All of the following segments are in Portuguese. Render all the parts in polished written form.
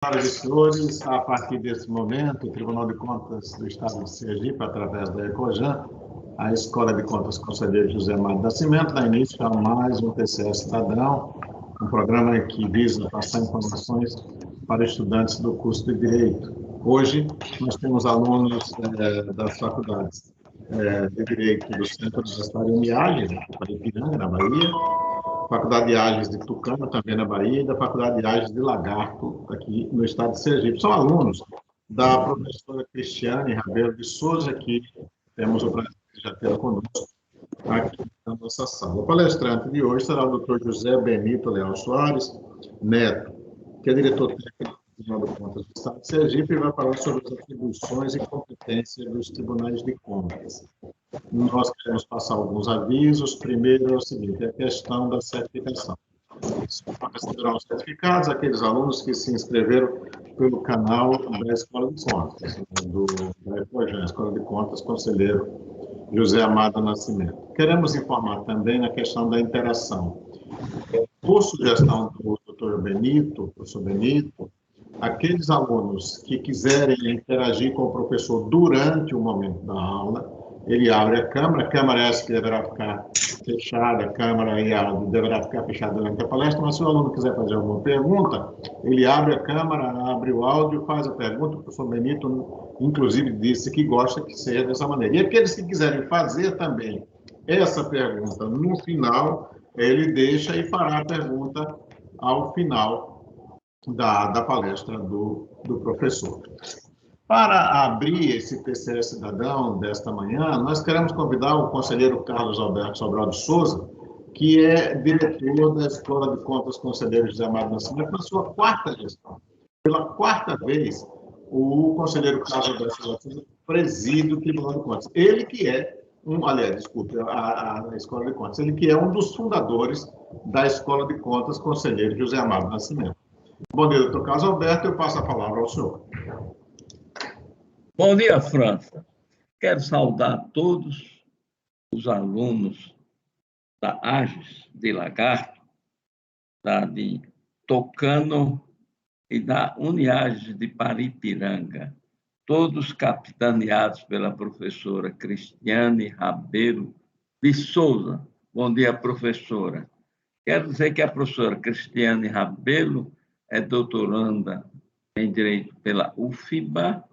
Senhoras e senhores, a partir desse momento, o Tribunal de Contas do Estado de Sergipe, através da Ecojan, a Escola de Contas Conselheiro José Amado Nascimento, dá início a mais um TCE Cidadão, um programa que visa passar informações para estudantes do curso de Direito. Hoje, nós temos alunos das faculdades de Direito do Centro Universitário Uniages, de Ipiranga, na Bahia, Faculdade de Ages de Tucano, também na Bahia, e da Faculdade de Ages de Lagarto, aqui no estado de Sergipe. São alunos da professora Cristiane Rabelo de Souza, que temos o prazer de já ter conosco aqui na nossa sala. O palestrante de hoje será o Dr. José Benito Leal Soares Neto, que é diretor técnico do Tribunal de Contas do Estado de Sergipe, e vai falar sobre as atribuições e competências dos tribunais de contas. Nós queremos passar alguns avisos. Primeiro é o seguinte, a questão da certificação. Serão certificados aqueles alunos que se inscreveram pelo canal da Escola de Contas, da Ecojan, Escola de Contas, Conselheiro José Amado Nascimento. Queremos informar também na questão da interação. Por sugestão do doutor Benito, professor Benito, aqueles alunos que quiserem interagir com o professor durante o momento da aula, ele abre a câmera essa que deverá ficar fechada, a câmera e áudio deverá ficar fechada durante a palestra, mas se o aluno quiser fazer alguma pergunta, ele abre a câmera, abre o áudio, faz a pergunta. O professor Benito, inclusive, disse que gosta que seja dessa maneira. E aqueles que quiserem fazer também essa pergunta no final, ele deixa e fará a pergunta ao final da palestra do professor. Para abrir esse TCE Cidadão desta manhã, nós queremos convidar o conselheiro Carlos Alberto Sobral de Souza, que é diretor da Escola de Contas Conselheiro José Amado Nascimento, na sua quarta gestão. Pela quarta vez, o conselheiro Carlos Alberto Sobral de Souza preside o Tribunal de Contas. Ele que é a Escola de Contas, ele que é um dos fundadores da Escola de Contas Conselheiro José Amado Nascimento. Bom dia, doutor Carlos Alberto, eu passo a palavra ao senhor. Bom dia, França. Quero saudar todos os alunos da Ages de Lagarto, da de Tucano e da Uniages de Paripiranga, todos capitaneados pela professora Cristiane Rabelo de Souza. Bom dia, professora. Quero dizer que a professora Cristiane Rabelo é doutoranda em Direito pela UFBA,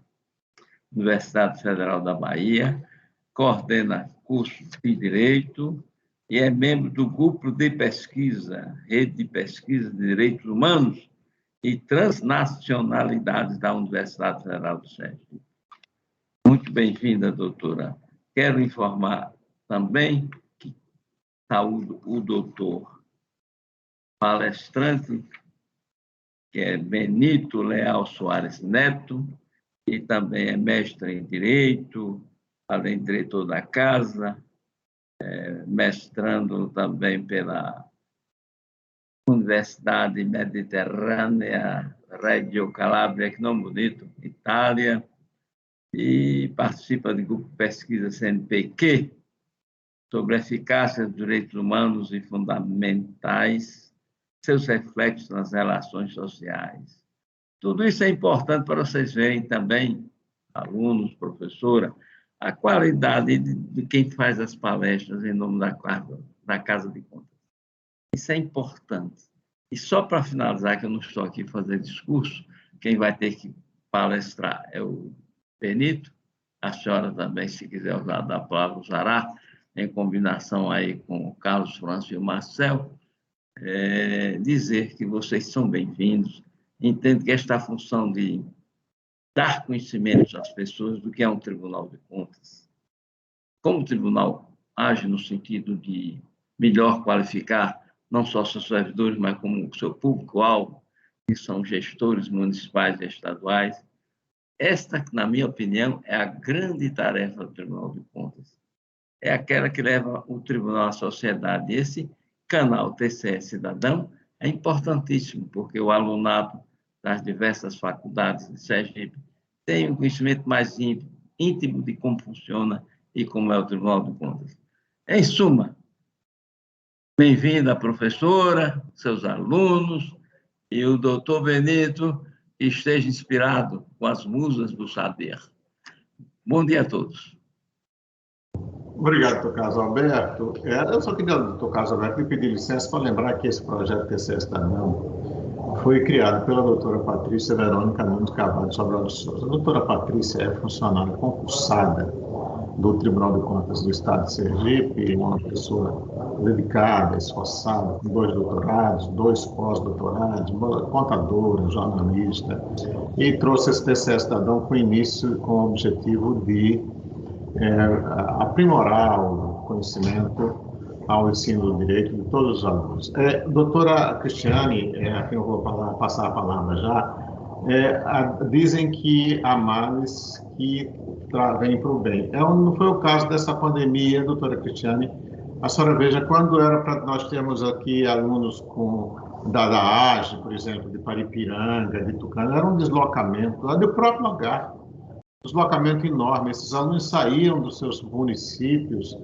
Universidade Federal da Bahia, coordena curso de Direito e é membro do grupo de pesquisa, Rede de Pesquisa de Direitos Humanos e Transnacionalidades da Universidade Federal do Sergipe. Muito bem-vinda, doutora. Quero informar também que saúdo o doutor palestrante, que é Benito Leal Soares Neto, e também é mestre em Direito, além de diretor da Casa, mestrando também pela Universidade Mediterrânea Reggio Calabria, que nome bonito, Itália, e participa do grupo de pesquisa CNPq sobre a eficácia dos direitos humanos e fundamentais, seus reflexos nas relações sociais. Tudo isso é importante para vocês verem também, alunos, professora, a qualidade de quem faz as palestras em nome da Casa de Contas. Isso é importante. E só para finalizar, que eu não estou aqui fazer discurso, quem vai ter que palestrar é o Benito, a senhora também, se quiser usar da palavra, usará, em combinação aí com o Carlos Franço e o Marcel, dizer que vocês são bem-vindos. Entendo que esta função de dar conhecimento às pessoas do que é um Tribunal de Contas, como o tribunal age no sentido de melhor qualificar não só seus servidores, mas como o seu público-alvo, que são gestores municipais e estaduais. Esta, na minha opinião, é a grande tarefa do Tribunal de Contas. É aquela que leva o tribunal à sociedade. Esse canal TCE Cidadão é importantíssimo, porque o alunado das diversas faculdades de Sergipe tem um conhecimento mais íntimo de como funciona e como é o Tribunal de Contas. Em suma, bem-vinda, professora, seus alunos, e o doutor Benito e esteja inspirado com as musas do saber. Bom dia a todos. Obrigado, Dr. Carlos Alberto. Eu só queria, Dr. Carlos Alberto, lhe pedir licença para lembrar que esse projeto TCS da UNAM foi criado pela doutora Patrícia Verônica Nunes Carvalho Sobral de Souza. A doutora Patrícia é funcionária concursada do Tribunal de Contas do Estado de Sergipe, uma pessoa dedicada, esforçada, com 2 doutorados, 2 pós-doutorados, contadora, jornalista, e trouxe esse TCS Cidadão com início com o objetivo de aprimorar o conhecimento ao ensino do direito de todos os alunos. Doutora Cristiane, a quem eu vou passar a palavra já, dizem que há males que vêm para o bem. Não foi o caso dessa pandemia, doutora Cristiane. A senhora veja, quando era para nós termos aqui alunos da AGE, por exemplo, de Paripiranga, de Tucano, era um deslocamento, do próprio lugar. Deslocamento enorme. Esses alunos saíam dos seus municípios,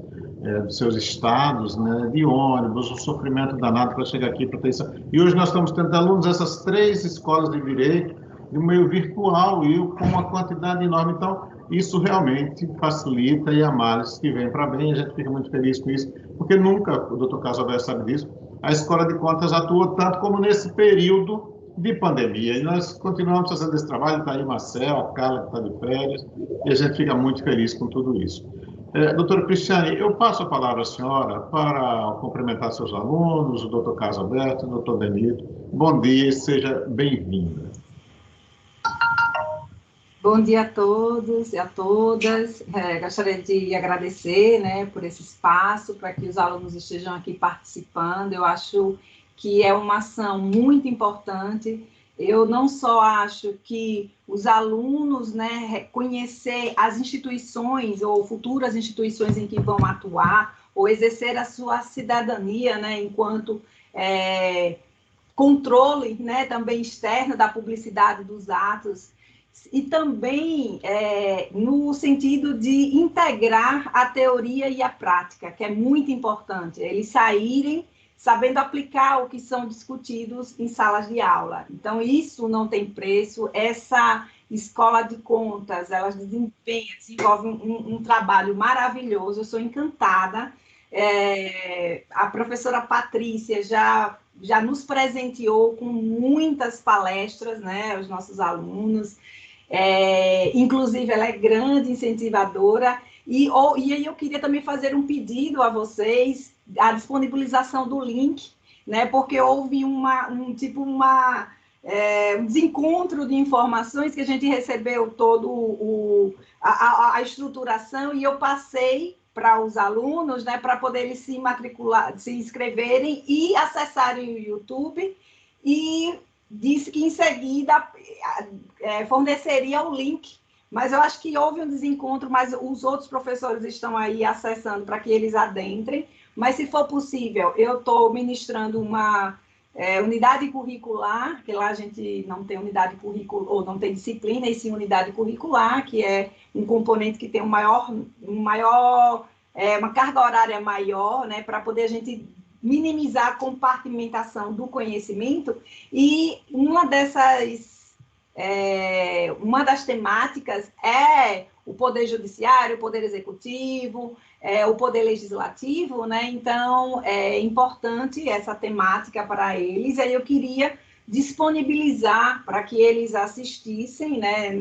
dos seus estados, né, de ônibus, um sofrimento danado para chegar aqui para ter isso. E hoje nós estamos tendo alunos dessas 3 escolas de direito, de um meio virtual e com uma quantidade enorme. Então, isso realmente facilita e há males que vem para bem. A gente fica muito feliz com isso, porque nunca, o doutor Carlos Alberto sabe disso, a Escola de Contas atuou tanto como nesse período de pandemia. E nós continuamos fazendo esse trabalho. Está aí Marcel, a Carla, que está de férias, e a gente fica muito feliz com tudo isso. Doutora Cristiane, eu passo a palavra à senhora para cumprimentar seus alunos, o doutor Carlos Alberto, o doutor Benito. Bom dia, seja bem-vinda. Bom dia a todos e a todas. Gostaria de agradecer, né, por esse espaço, para que os alunos estejam aqui participando. Eu acho que é uma ação muito importante. Eu não só acho que os alunos, né, conhecer as instituições ou futuras instituições em que vão atuar, ou exercer a sua cidadania, né, enquanto controle, né, também externo da publicidade dos atos, e também no sentido de integrar a teoria e a prática, que é muito importante, eles saírem sabendo aplicar o que são discutidos em salas de aula. Então, isso não tem preço. Essa escola de contas, elas desenvolvem um trabalho maravilhoso. Eu sou encantada. A professora Patrícia já nos presenteou com muitas palestras, né, aos nossos alunos. Inclusive, ela é grande incentivadora. E aí eu queria também fazer um pedido a vocês, a disponibilização do link, né, porque houve um desencontro de informações, que a gente recebeu todo a estruturação, e eu passei para os alunos, né, para poderem se matricular, se inscreverem e acessarem o YouTube, e disse que em seguida forneceria o link. Mas eu acho que houve um desencontro, mas os outros professores estão aí acessando para que eles adentrem. Mas, se for possível, eu estou ministrando uma unidade curricular, que lá a gente não tem unidade curricular, ou não tem disciplina, e sim unidade curricular, que é um componente que tem uma carga horária maior, né, para poder a gente minimizar a compartimentação do conhecimento. E uma das temáticas é o poder judiciário, o poder executivo, o poder legislativo, né? Então, é importante essa temática para eles. Aí eu queria disponibilizar para que eles assistissem, né,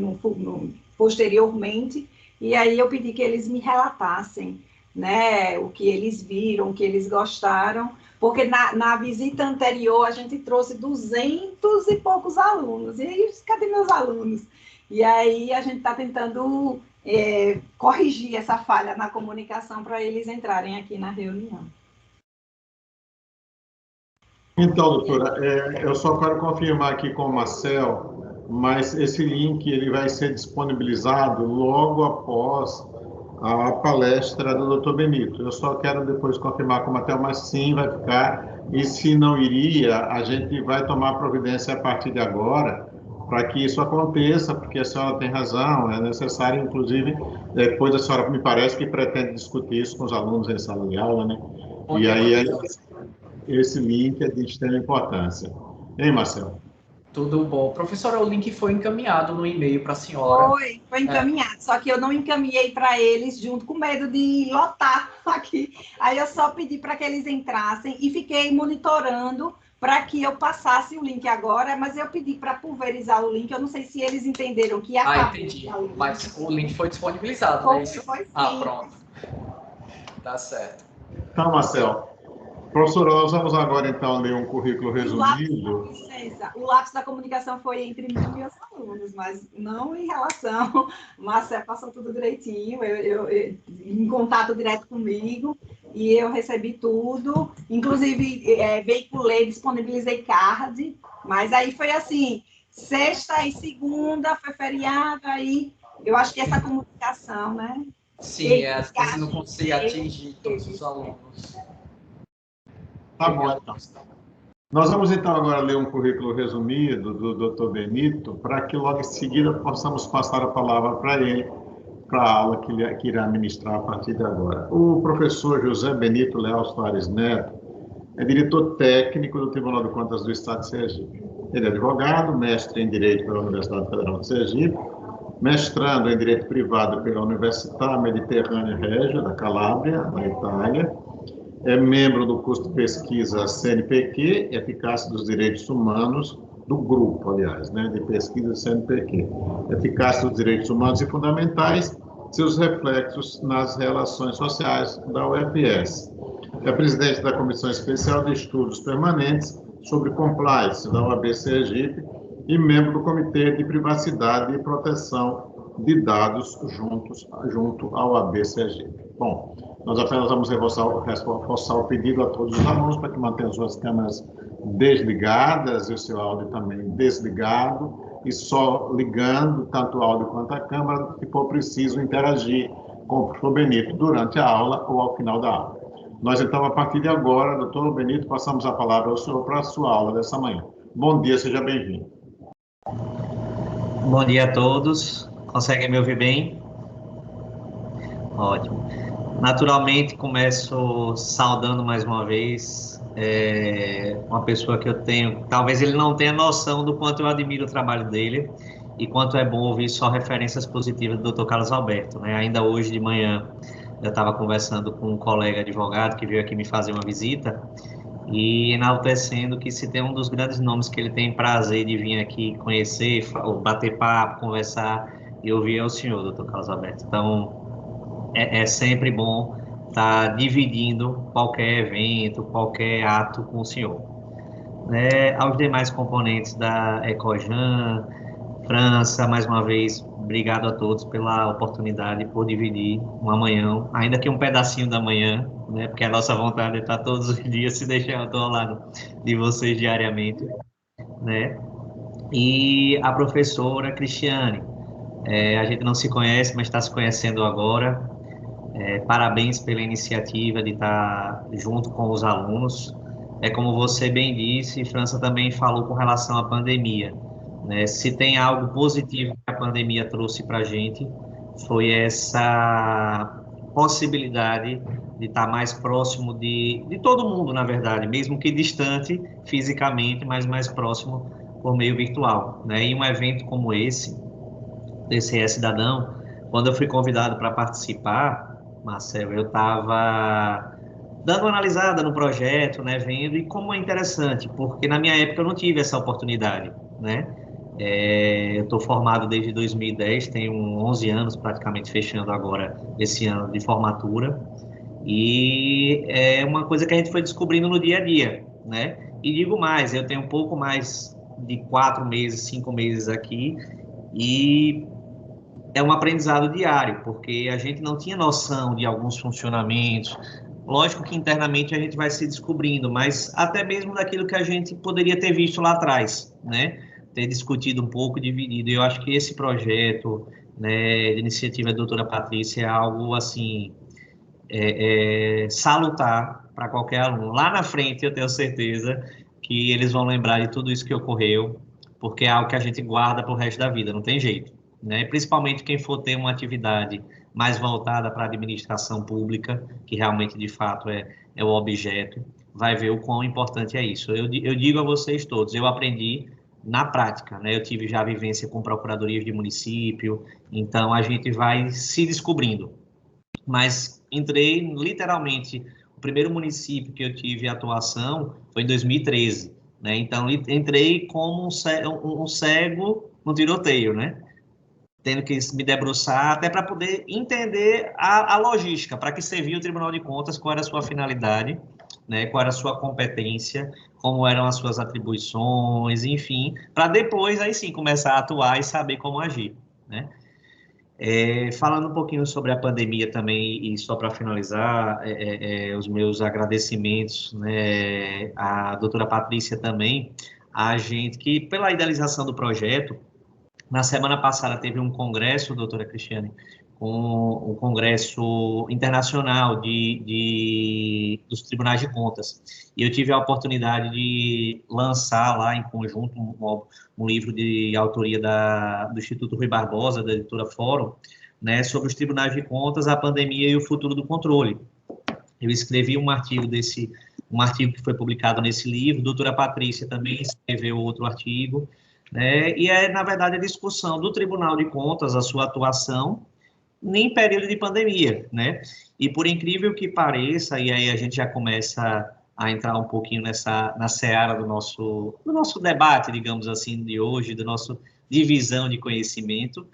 posteriormente, e aí eu pedi que eles me relatassem, né, o que eles viram, o que eles gostaram, porque na visita anterior a gente trouxe 200 e poucos alunos, e aí, cadê meus alunos? E aí a gente está tentando corrigir essa falha na comunicação para eles entrarem aqui na reunião. Então, doutora, eu só quero confirmar aqui com o Marcel, mas esse link ele vai ser disponibilizado logo após a palestra do Dr. Benito. Eu só quero depois confirmar com o Marcel, mas sim, vai ficar. E se não iria, a gente vai tomar providência a partir de agora para que isso aconteça, porque a senhora tem razão, é necessário, inclusive, depois a senhora me parece que pretende discutir isso com os alunos em sala de aula, né? E aí esse link é de extrema importância. Hein, Marcelo? Tudo bom. Professora, o link foi encaminhado no e-mail para a senhora. Foi encaminhado, só que eu não encaminhei para eles junto, com medo de lotar aqui. Aí eu só pedi para que eles entrassem e fiquei monitorando para que eu passasse o link agora, mas eu pedi para pulverizar o link. Eu não sei se eles entenderam que acabou. Entendi. Mas o link foi disponibilizado, não é isso? Foi sim. Pronto. Tá certo. Tá, Marcel. Professora, nós vamos agora, então, ler um currículo resumido. O lápis da comunicação foi entre mim e meus alunos, mas não em relação... Marcel passou tudo direitinho, eu em contato direto comigo, e eu recebi tudo, inclusive veiculei, disponibilizei card, mas aí foi assim, sexta e segunda foi feriado, aí eu acho que essa comunicação, né? Sim, às vezes não consegue atingir todos os alunos. Tá bom, então. Nós vamos, então, agora ler um currículo resumido do Dr. Benito, para que logo em seguida possamos passar a palavra para ele, para a aula que irá ministrar a partir de agora. O professor José Benito Leal Soares Neto é diretor técnico do Tribunal de Contas do Estado de Sergipe. Ele é advogado, mestre em Direito pela Universidade Federal de Sergipe, mestrando em Direito Privado pela Università Mediterrânea Regia, da Calábria, na Itália. É membro do curso de pesquisa CNPq, Eficácia dos Direitos Humanos, do grupo, aliás, né, de pesquisa CNPq. Eficácia dos Direitos Humanos e Fundamentais, seus reflexos nas relações sociais da UFS. É presidente da Comissão Especial de Estudos Permanentes sobre Compliance da OAB Sergipe e membro do Comitê de Privacidade e Proteção de Dados junto à OAB Sergipe. Bom, nós apenas vamos reforçar o pedido a todos os alunos para que mantenham suas câmeras desligadas e o seu áudio também desligado e só ligando tanto o áudio quanto a câmera, se for preciso interagir com o professor Benito durante a aula ou ao final da aula. Nós, então, a partir de agora, doutor Benito, passamos a palavra ao senhor para a sua aula dessa manhã. Bom dia, seja bem-vindo. Bom dia a todos. Conseguem me ouvir bem? Ótimo. Naturalmente, começo saudando mais uma vez uma pessoa que eu tenho, talvez ele não tenha noção do quanto eu admiro o trabalho dele e quanto é bom ouvir só referências positivas do Dr. Carlos Alberto, né? Ainda hoje de manhã eu estava conversando com um colega advogado que veio aqui me fazer uma visita e enaltecendo que se tem um dos grandes nomes que ele tem prazer de vir aqui conhecer, bater papo, conversar e ouvir é o senhor, Dr. Carlos Alberto. Então, é sempre bom estar dividindo qualquer evento, qualquer ato com o senhor. Aos demais componentes da Ecojan, França, mais uma vez, obrigado a todos pela oportunidade, por dividir uma manhã, ainda que um pedacinho da manhã, né, porque a nossa vontade é estar todos os dias, se deixar eu estou ao lado de vocês diariamente, né? E a professora Cristiane, a gente não se conhece, mas está se conhecendo agora. Parabéns pela iniciativa de estar junto com os alunos. Como você bem disse, França também falou com relação à pandemia, né? Se tem algo positivo que a pandemia trouxe para a gente, foi essa possibilidade de estar mais próximo de todo mundo, na verdade, mesmo que distante fisicamente, mas mais próximo por meio virtual, né? E um evento como esse, DCE Cidadão, quando eu fui convidado para participar, Marcel, eu estava dando uma analisada no projeto, né, vendo, e como é interessante, porque na minha época eu não tive essa oportunidade, né? Eu estou formado desde 2010, tenho 11 anos, praticamente fechando agora esse ano de formatura, e é uma coisa que a gente foi descobrindo no dia a dia, né? E digo mais, eu tenho um pouco mais de 4 meses, 5 meses aqui, e é um aprendizado diário, porque a gente não tinha noção de alguns funcionamentos. Lógico que internamente a gente vai se descobrindo, mas até mesmo daquilo que a gente poderia ter visto lá atrás, né? Ter discutido um pouco, dividido. E eu acho que esse projeto, né, de iniciativa da doutora Patrícia é algo, assim, salutar para qualquer aluno. Lá na frente, eu tenho certeza que eles vão lembrar de tudo isso que ocorreu, porque é algo que a gente guarda para o resto da vida, não tem jeito, né? Principalmente quem for ter uma atividade mais voltada para a administração pública, que realmente, de fato, é o objeto, vai ver o quão importante é isso. Eu digo a vocês todos, eu aprendi na prática, né? Eu tive já vivência com procuradorias de município, então a gente vai se descobrindo. Mas entrei literalmente, o primeiro município que eu tive atuação foi em 2013, né? Então entrei como um cego no tiroteio, né? Tendo que me debruçar até para poder entender a logística, para que servia o Tribunal de Contas, qual era a sua finalidade, né, qual era a sua competência, como eram as suas atribuições, enfim, para depois, aí sim, começar a atuar e saber como agir, né? Falando um pouquinho sobre a pandemia também, e só para finalizar, os meus agradecimentos, né, à doutora Patrícia também, a gente que, pela idealização do projeto, na semana passada teve um congresso, doutora Cristiane, um congresso internacional dos tribunais de contas. E eu tive a oportunidade de lançar lá em conjunto um livro de autoria do Instituto Rui Barbosa, da editora Fórum, né, sobre os tribunais de contas, a pandemia e o futuro do controle. Eu escrevi um artigo que foi publicado nesse livro, a doutora Patrícia também escreveu outro artigo, né, e na verdade, a discussão do Tribunal de Contas, a sua atuação, em período de pandemia, né? E por incrível que pareça, e aí a gente já começa a entrar um pouquinho na seara do nosso debate, digamos assim, de hoje, do nosso divisão de conhecimento,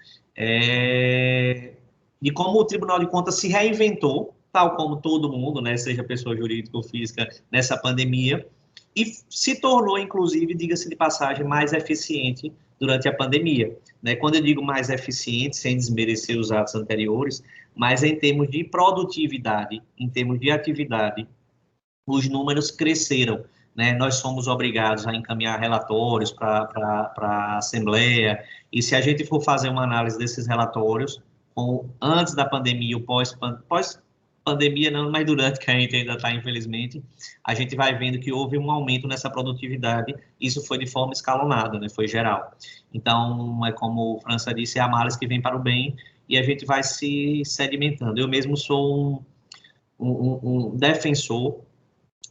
de como o Tribunal de Contas se reinventou, tal como todo mundo, né, seja pessoa jurídica ou física, nessa pandemia, e se tornou, inclusive, diga-se de passagem, mais eficiente durante a pandemia, né? Quando eu digo mais eficiente, sem desmerecer os atos anteriores, mas em termos de produtividade, em termos de atividade, os números cresceram, né? Nós somos obrigados a encaminhar relatórios para a Assembleia, e se a gente for fazer uma análise desses relatórios, antes da pandemia ou pós-pandemia, não, mas durante, que a gente ainda está, infelizmente, a gente vai vendo que houve um aumento nessa produtividade, isso foi de forma escalonada, né? Foi geral. Então, é como o França disse, é a males que vem para o bem, e a gente vai se sedimentando. Eu mesmo sou um defensor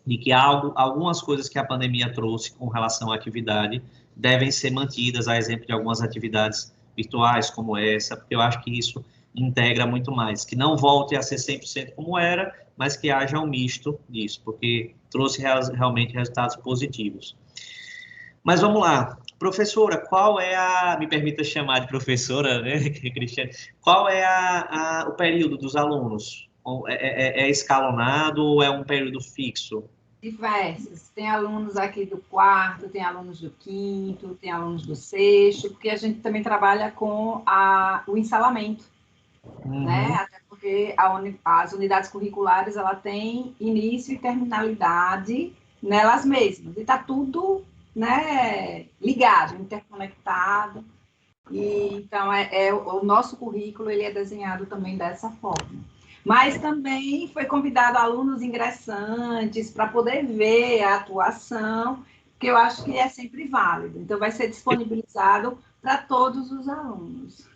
de que algumas coisas que a pandemia trouxe com relação à atividade devem ser mantidas, a exemplo de algumas atividades virtuais como essa, porque eu acho que isso integra muito mais, que não volte a ser 100% como era, mas que haja um misto disso, porque trouxe realmente resultados positivos. Mas vamos lá, professora, me permita chamar de professora, né, Cristiane, qual é o período dos alunos? É escalonado ou é um período fixo? Diversos. Tem alunos aqui do quarto, tem alunos do quinto, tem alunos do sexto, porque a gente também trabalha com o ensalamento, né? Até porque as unidades curriculares, ela tem início e terminalidade nelas mesmas, e está tudo, né, ligado, interconectado, e então o nosso currículo ele é desenhado também dessa forma. Mas também foi convidado alunos ingressantes para poder ver a atuação, que eu acho que é sempre válido. Então, vai ser disponibilizado para todos os alunos.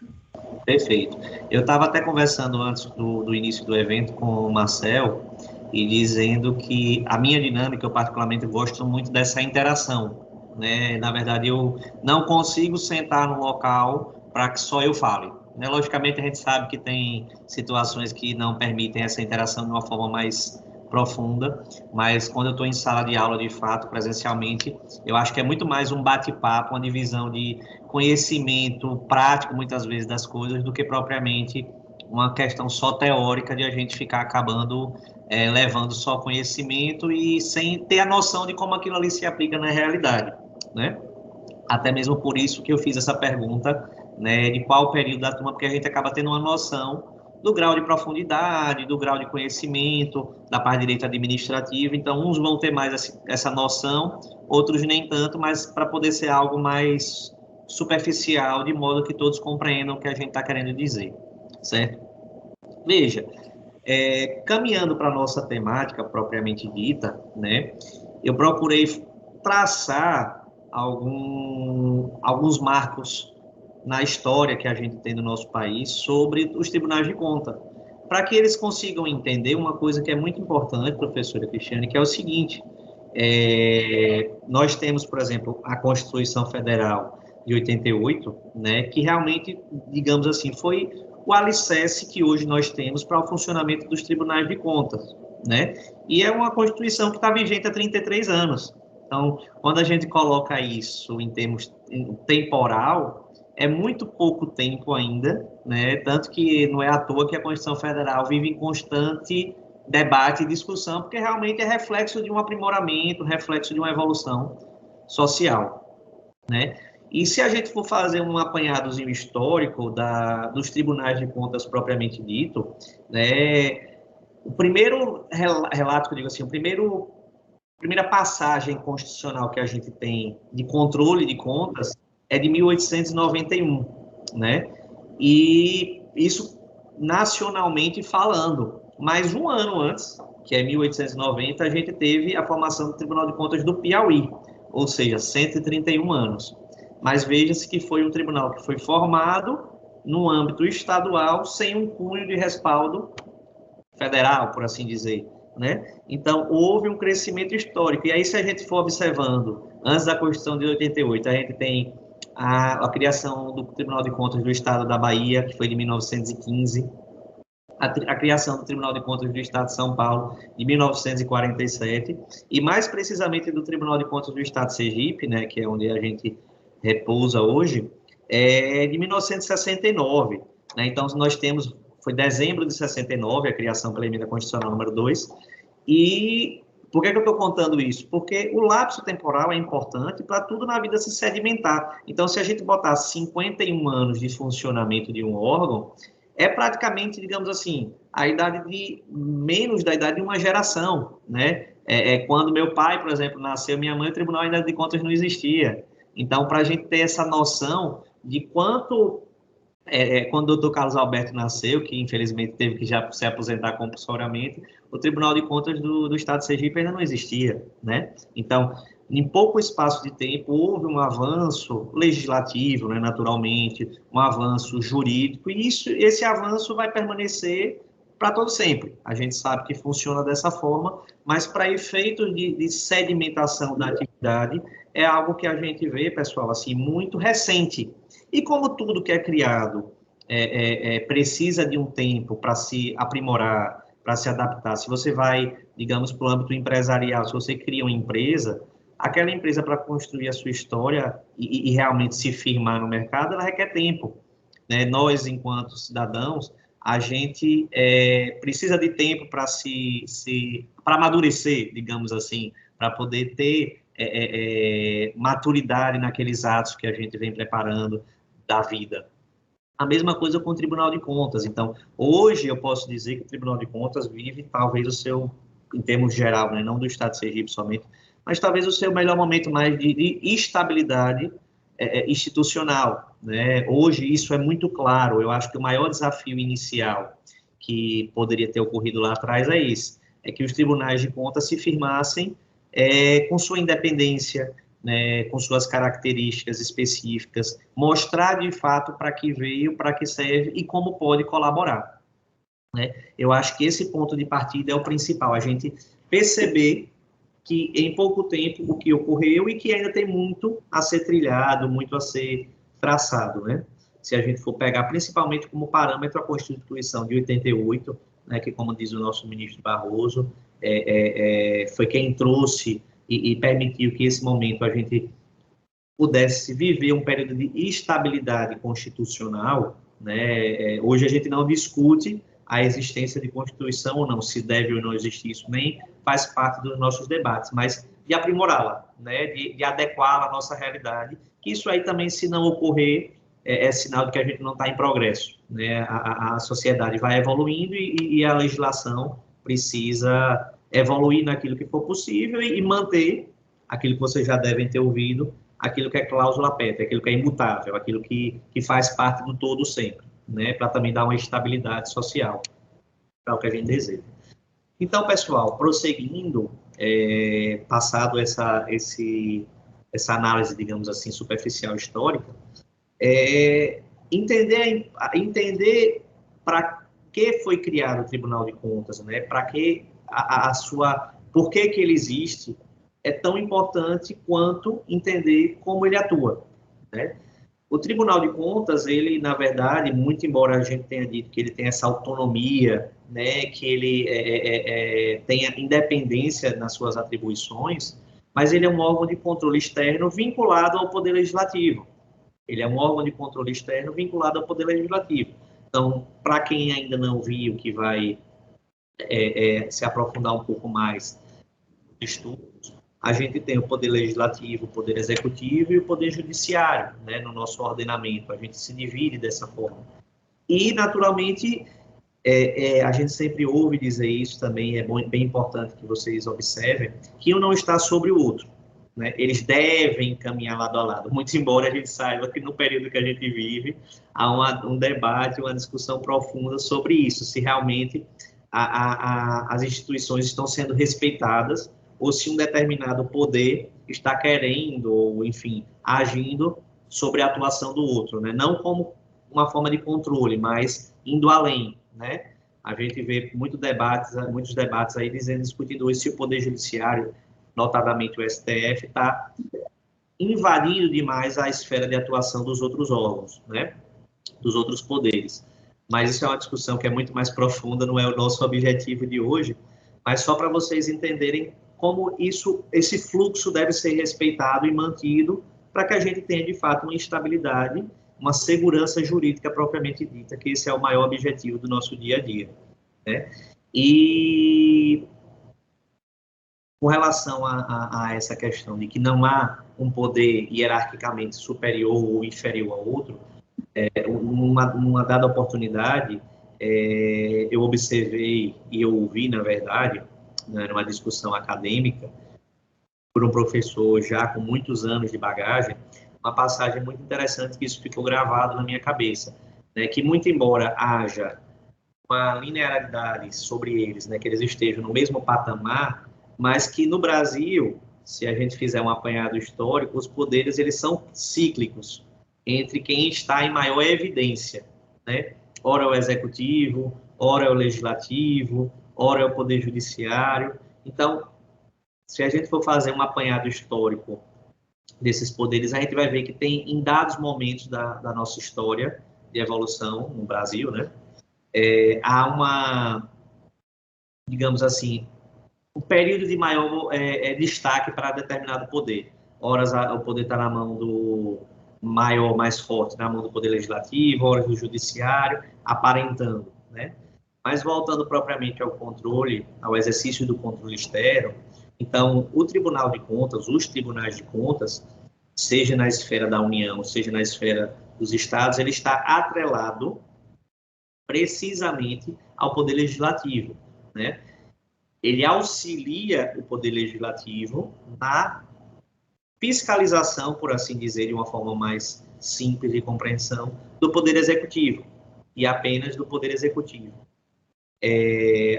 Perfeito. Eu estava até conversando antes do início do evento com o Marcel e dizendo que a minha dinâmica, eu particularmente gosto muito dessa interação, né? Na verdade, eu não consigo sentar no local para que só eu fale. Né? Logicamente, a gente sabe que tem situações que não permitem essa interação de uma forma mais profunda, mas quando eu estou em sala de aula, de fato, presencialmente, eu acho que é muito mais um bate-papo, uma divisão de conhecimento prático, muitas vezes, das coisas, do que propriamente uma questão só teórica de a gente ficar acabando levando só conhecimento e sem ter a noção de como aquilo ali se aplica na realidade, né? Até mesmo por isso que eu fiz essa pergunta, né, de qual período da turma, porque a gente acaba tendo uma noção do grau de profundidade, do grau de conhecimento, da parte de direito administrativo. Então, uns vão ter mais essa noção, outros nem tanto, mas para poder ser algo mais superficial, de modo que todos compreendam o que a gente está querendo dizer, certo? Veja, caminhando para a nossa temática propriamente dita, né, eu procurei traçar alguns marcos na história que a gente tem no nosso país sobre os tribunais de conta, para que eles consigam entender uma coisa que é muito importante, professora Cristiane, que é o seguinte: Nós temos, por exemplo, a Constituição Federal de 88, né, que realmente, digamos assim, foi o alicerce que hoje nós temos para o funcionamento dos tribunais de contas, né? E é uma Constituição que está vigente há 33 anos. Então, quando a gente coloca isso em termos temporal, é muito pouco tempo ainda, né? Tanto que não é à toa que a Constituição Federal vive em constante debate e discussão, porque realmente é reflexo de um aprimoramento, reflexo de uma evolução social, né? E se a gente for fazer um apanhadozinho histórico dos tribunais de contas propriamente dito, né, o primeiro relato, que eu digo assim, primeira passagem constitucional que a gente tem de controle de contas é de 1891, né? E isso nacionalmente falando. Mas um ano antes, que é 1890, a gente teve a formação do Tribunal de Contas do Piauí, ou seja, 131 anos. Mas veja-se que foi um tribunal que foi formado no âmbito estadual, sem um cunho de respaldo federal, por assim dizer, né? Então, houve um crescimento histórico. E aí, se a gente for observando, antes da Constituição de 88, a gente tem a criação do Tribunal de Contas do Estado da Bahia, que foi de 1915, a criação do Tribunal de Contas do Estado de São Paulo, de 1947, e mais precisamente do Tribunal de Contas do Estado de Sergipe, né, que é onde a gente repousa hoje, é de 1969. Né? Então, nós temos, foi dezembro de 69, a criação pela emenda constitucional número 2, e por que eu estou contando isso? Porque o lapso temporal é importante para tudo na vida se sedimentar. Então, se a gente botar 51 anos de funcionamento de um órgão, é praticamente, digamos assim, a idade de menos da idade de uma geração, né? Quando meu pai, por exemplo, nasceu, minha mãe, o Tribunal ainda de Contas não existia. Então, para a gente ter essa noção de quanto, quando o doutor Carlos Alberto nasceu, que infelizmente teve que já se aposentar compulsoriamente, o Tribunal de Contas do Estado de Sergipe ainda não existia, né? Então, em pouco espaço de tempo, houve um avanço legislativo, né, naturalmente, um avanço jurídico, e esse avanço vai permanecer para todo sempre. A gente sabe que funciona dessa forma, mas para efeitos de sedimentação da atividade, é algo que a gente vê, pessoal, assim, muito recente. E como tudo que é criado precisa de um tempo para se aprimorar, para se adaptar, se você vai, digamos, para o âmbito empresarial, se você cria uma empresa, aquela empresa, para construir a sua história e realmente se firmar no mercado, ela requer tempo. Né? Nós, enquanto cidadãos, a gente precisa de tempo para para amadurecer, digamos assim, para poder ter maturidade naqueles atos que a gente vem preparando da vida. A mesma coisa com o Tribunal de Contas. Então, hoje eu posso dizer que o Tribunal de Contas vive talvez o seu, em termos geral, né, não do Estado de Sergipe somente, mas talvez o seu melhor momento mais de estabilidade institucional. Né? Hoje isso é muito claro. Eu acho que o maior desafio inicial que poderia ter ocorrido lá atrás é esse, é que os tribunais de contas se firmassem com sua independência, né, com suas características específicas, mostrar de fato para que veio, para que serve e como pode colaborar. Né? Eu acho que esse ponto de partida é o principal, a gente perceber que em pouco tempo o que ocorreu e que ainda tem muito a ser trilhado, muito a ser traçado, né? Se a gente for pegar principalmente como parâmetro a Constituição de 88, né, que, como diz o nosso ministro Barroso, foi quem trouxe e permitiu que esse momento a gente pudesse viver um período de estabilidade constitucional, né? Hoje a gente não discute a existência de Constituição ou não, se deve ou não existir, isso nem faz parte dos nossos debates, mas de aprimorá-la, né? de adequá-la à nossa realidade, que isso aí também, se não ocorrer, é sinal de que a gente não está em progresso, né? A sociedade vai evoluindo e a legislação precisa evoluir naquilo que for possível e manter aquilo que vocês já devem ter ouvido, aquilo que é cláusula pétrea, aquilo que é imutável, aquilo que faz parte do todo sempre, né, para também dar uma estabilidade social para o que a gente deseja. Então, pessoal, prosseguindo, passado essa análise, digamos assim, superficial histórica, entender para que foi criado o Tribunal de Contas, né, para que por que ele existe, é tão importante quanto entender como ele atua, né? O Tribunal de Contas, ele, na verdade, muito embora a gente tenha dito que ele tem essa autonomia, né, que ele tenha independência nas suas atribuições, mas ele é um órgão de controle externo vinculado ao Poder Legislativo. Ele é um órgão de controle externo vinculado ao Poder Legislativo. Então, para quem ainda não viu, que vai se aprofundar um pouco mais no estudo, a gente tem o Poder Legislativo, o Poder Executivo e o Poder Judiciário, né, no nosso ordenamento. A gente se divide dessa forma. E, naturalmente, a gente sempre ouve dizer isso também, bem importante que vocês observem, que um não está sobre o outro, né? Eles devem caminhar lado a lado, muito embora a gente saiba que no período que a gente vive, há um debate, uma discussão profunda sobre isso, se realmente as instituições estão sendo respeitadas ou se um determinado poder está querendo, ou, enfim, agindo sobre a atuação do outro, né? Não como uma forma de controle, mas indo além, né? A gente vê muitos debates aí discutindo hoje se o Poder Judiciário, notadamente o STF, está invadindo demais a esfera de atuação dos outros órgãos, né? Dos outros poderes. Mas isso é uma discussão que é muito mais profunda, não é o nosso objetivo de hoje, mas só para vocês entenderem como esse fluxo deve ser respeitado e mantido para que a gente tenha, de fato, uma estabilidade, uma segurança jurídica propriamente dita, que esse é o maior objetivo do nosso dia a dia, né? E com relação a essa questão de que não há um poder hierarquicamente superior ou inferior ao outro, numa dada oportunidade, eu observei e eu ouvi, na verdade, né, numa discussão acadêmica, por um professor já com muitos anos de bagagem, uma passagem muito interessante que isso ficou gravado na minha cabeça, né, que muito embora haja uma linearidade sobre eles, né, que eles estejam no mesmo patamar, mas que no Brasil, se a gente fizer um apanhado histórico, os poderes eles são cíclicos entre quem está em maior evidência, né? Ora é o executivo, ora é o legislativo, ora é o poder judiciário. Então, se a gente for fazer um apanhado histórico desses poderes, a gente vai ver que tem, em dados momentos da nossa história de evolução no Brasil, né, há uma, digamos assim, um período de maior destaque para determinado poder. Horas o poder está na mão do maior, mais forte, na mão do poder legislativo, horas do judiciário, aparentando, né? Mas voltando propriamente ao controle, ao exercício do controle externo, então, o Tribunal de Contas, os tribunais de contas, seja na esfera da União, seja na esfera dos estados, ele está atrelado precisamente ao Poder Legislativo, né? Ele auxilia o Poder Legislativo na fiscalização, por assim dizer, de uma forma mais simples de compreensão, do Poder Executivo, e apenas do Poder Executivo.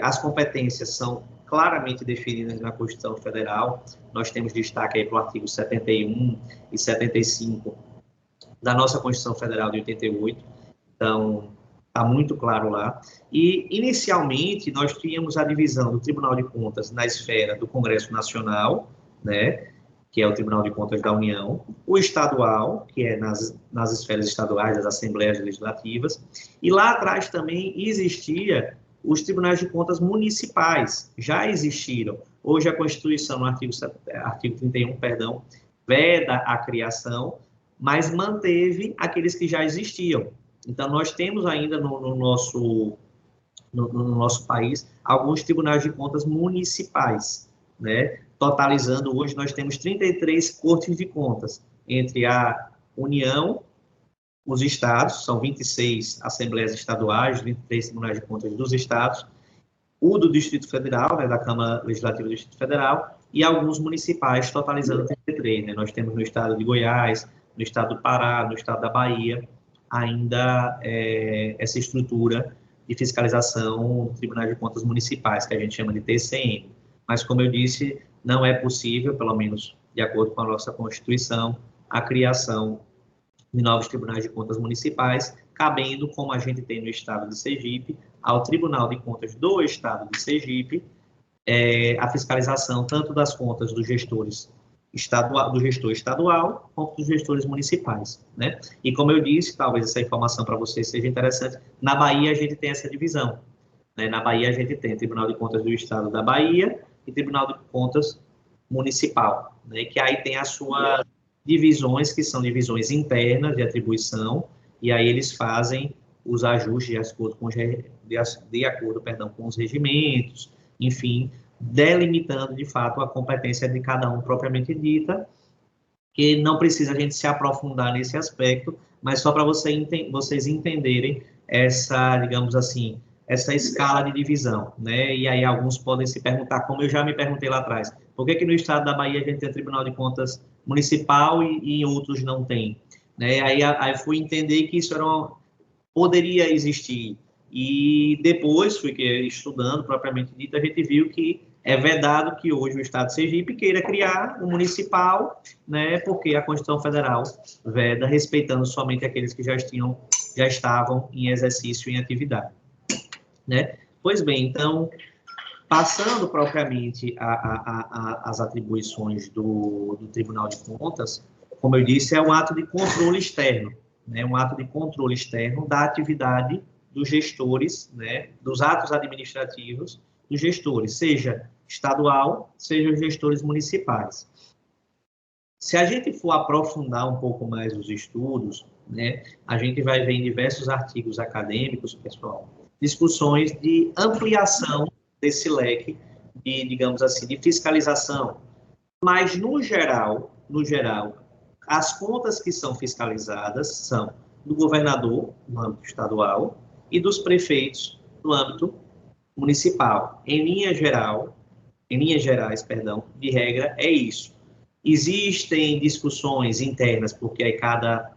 As competências são claramente definidas na Constituição Federal. Nós temos destaque aí para o artigo 71 e 75 da nossa Constituição Federal de 88. Então, está muito claro lá. E, inicialmente, nós tínhamos a divisão do Tribunal de Contas na esfera do Congresso Nacional, né, que é o Tribunal de Contas da União, o estadual, que é nas esferas estaduais, das Assembleias Legislativas, e lá atrás também existia os tribunais de contas municipais, já existiram. Hoje a Constituição, no artigo 31, veda a criação, mas manteve aqueles que já existiam. Então, nós temos ainda no nosso país alguns tribunais de contas municipais, né? Totalizando, hoje nós temos 33 cortes de contas, entre a União, os estados, são 26 assembleias estaduais, 23 tribunais de contas dos estados, o do Distrito Federal, né, da Câmara Legislativa do Distrito Federal, e alguns municipais, totalizando 33. Né? Nós temos no estado de Goiás, no estado do Pará, no estado da Bahia, ainda essa estrutura de fiscalização do Tribunal de Contas Municipais, que a gente chama de TCM. Mas, como eu disse, não é possível, pelo menos de acordo com a nossa Constituição, a criação de novos tribunais de contas municipais, cabendo, como a gente tem no estado de Sergipe, ao Tribunal de Contas do estado de Sergipe a fiscalização tanto das contas dos gestores do gestor estadual quanto dos gestores municipais, né? E como eu disse, talvez essa informação para vocês seja interessante, na Bahia a gente tem essa divisão, né? Na Bahia a gente tem Tribunal de Contas do Estado da Bahia e Tribunal de Contas Municipal, né? Que aí tem as suas divisões, que são divisões internas de atribuição, e aí eles fazem os ajustes de acordo com os regimentos, enfim, delimitando, de fato, a competência de cada um propriamente dita, que não precisa a gente se aprofundar nesse aspecto, mas só para vocês entenderem essa, digamos assim, essa escala de divisão, né? E aí alguns podem se perguntar, como eu já me perguntei lá atrás, por que no estado da Bahia a gente tem o Tribunal de Contas Municipal e em outros não tem? Né? Aí fui entender que isso poderia existir. E depois fui estudando, propriamente dito, a gente viu que é vedado que hoje o Estado de Sergipe queira criar um municipal, né, porque a Constituição Federal veda, respeitando somente aqueles que já estavam em exercício, em atividade. Né? Pois bem, então, passando propriamente as atribuições do Tribunal de Contas, como eu disse, é um ato de controle externo, né, um ato de controle externo da atividade dos gestores, né, dos atos administrativos dos gestores, seja estadual, seja os gestores municipais. Se a gente for aprofundar um pouco mais os estudos, né, a gente vai ver em diversos artigos acadêmicos, pessoal, discussões de ampliação desse leque de, digamos assim, de fiscalização. Mas, no geral, as contas que são fiscalizadas são do governador, no âmbito estadual, e dos prefeitos, no âmbito municipal. Em linhas gerais, de regra, é isso. Existem discussões internas, porque aí cada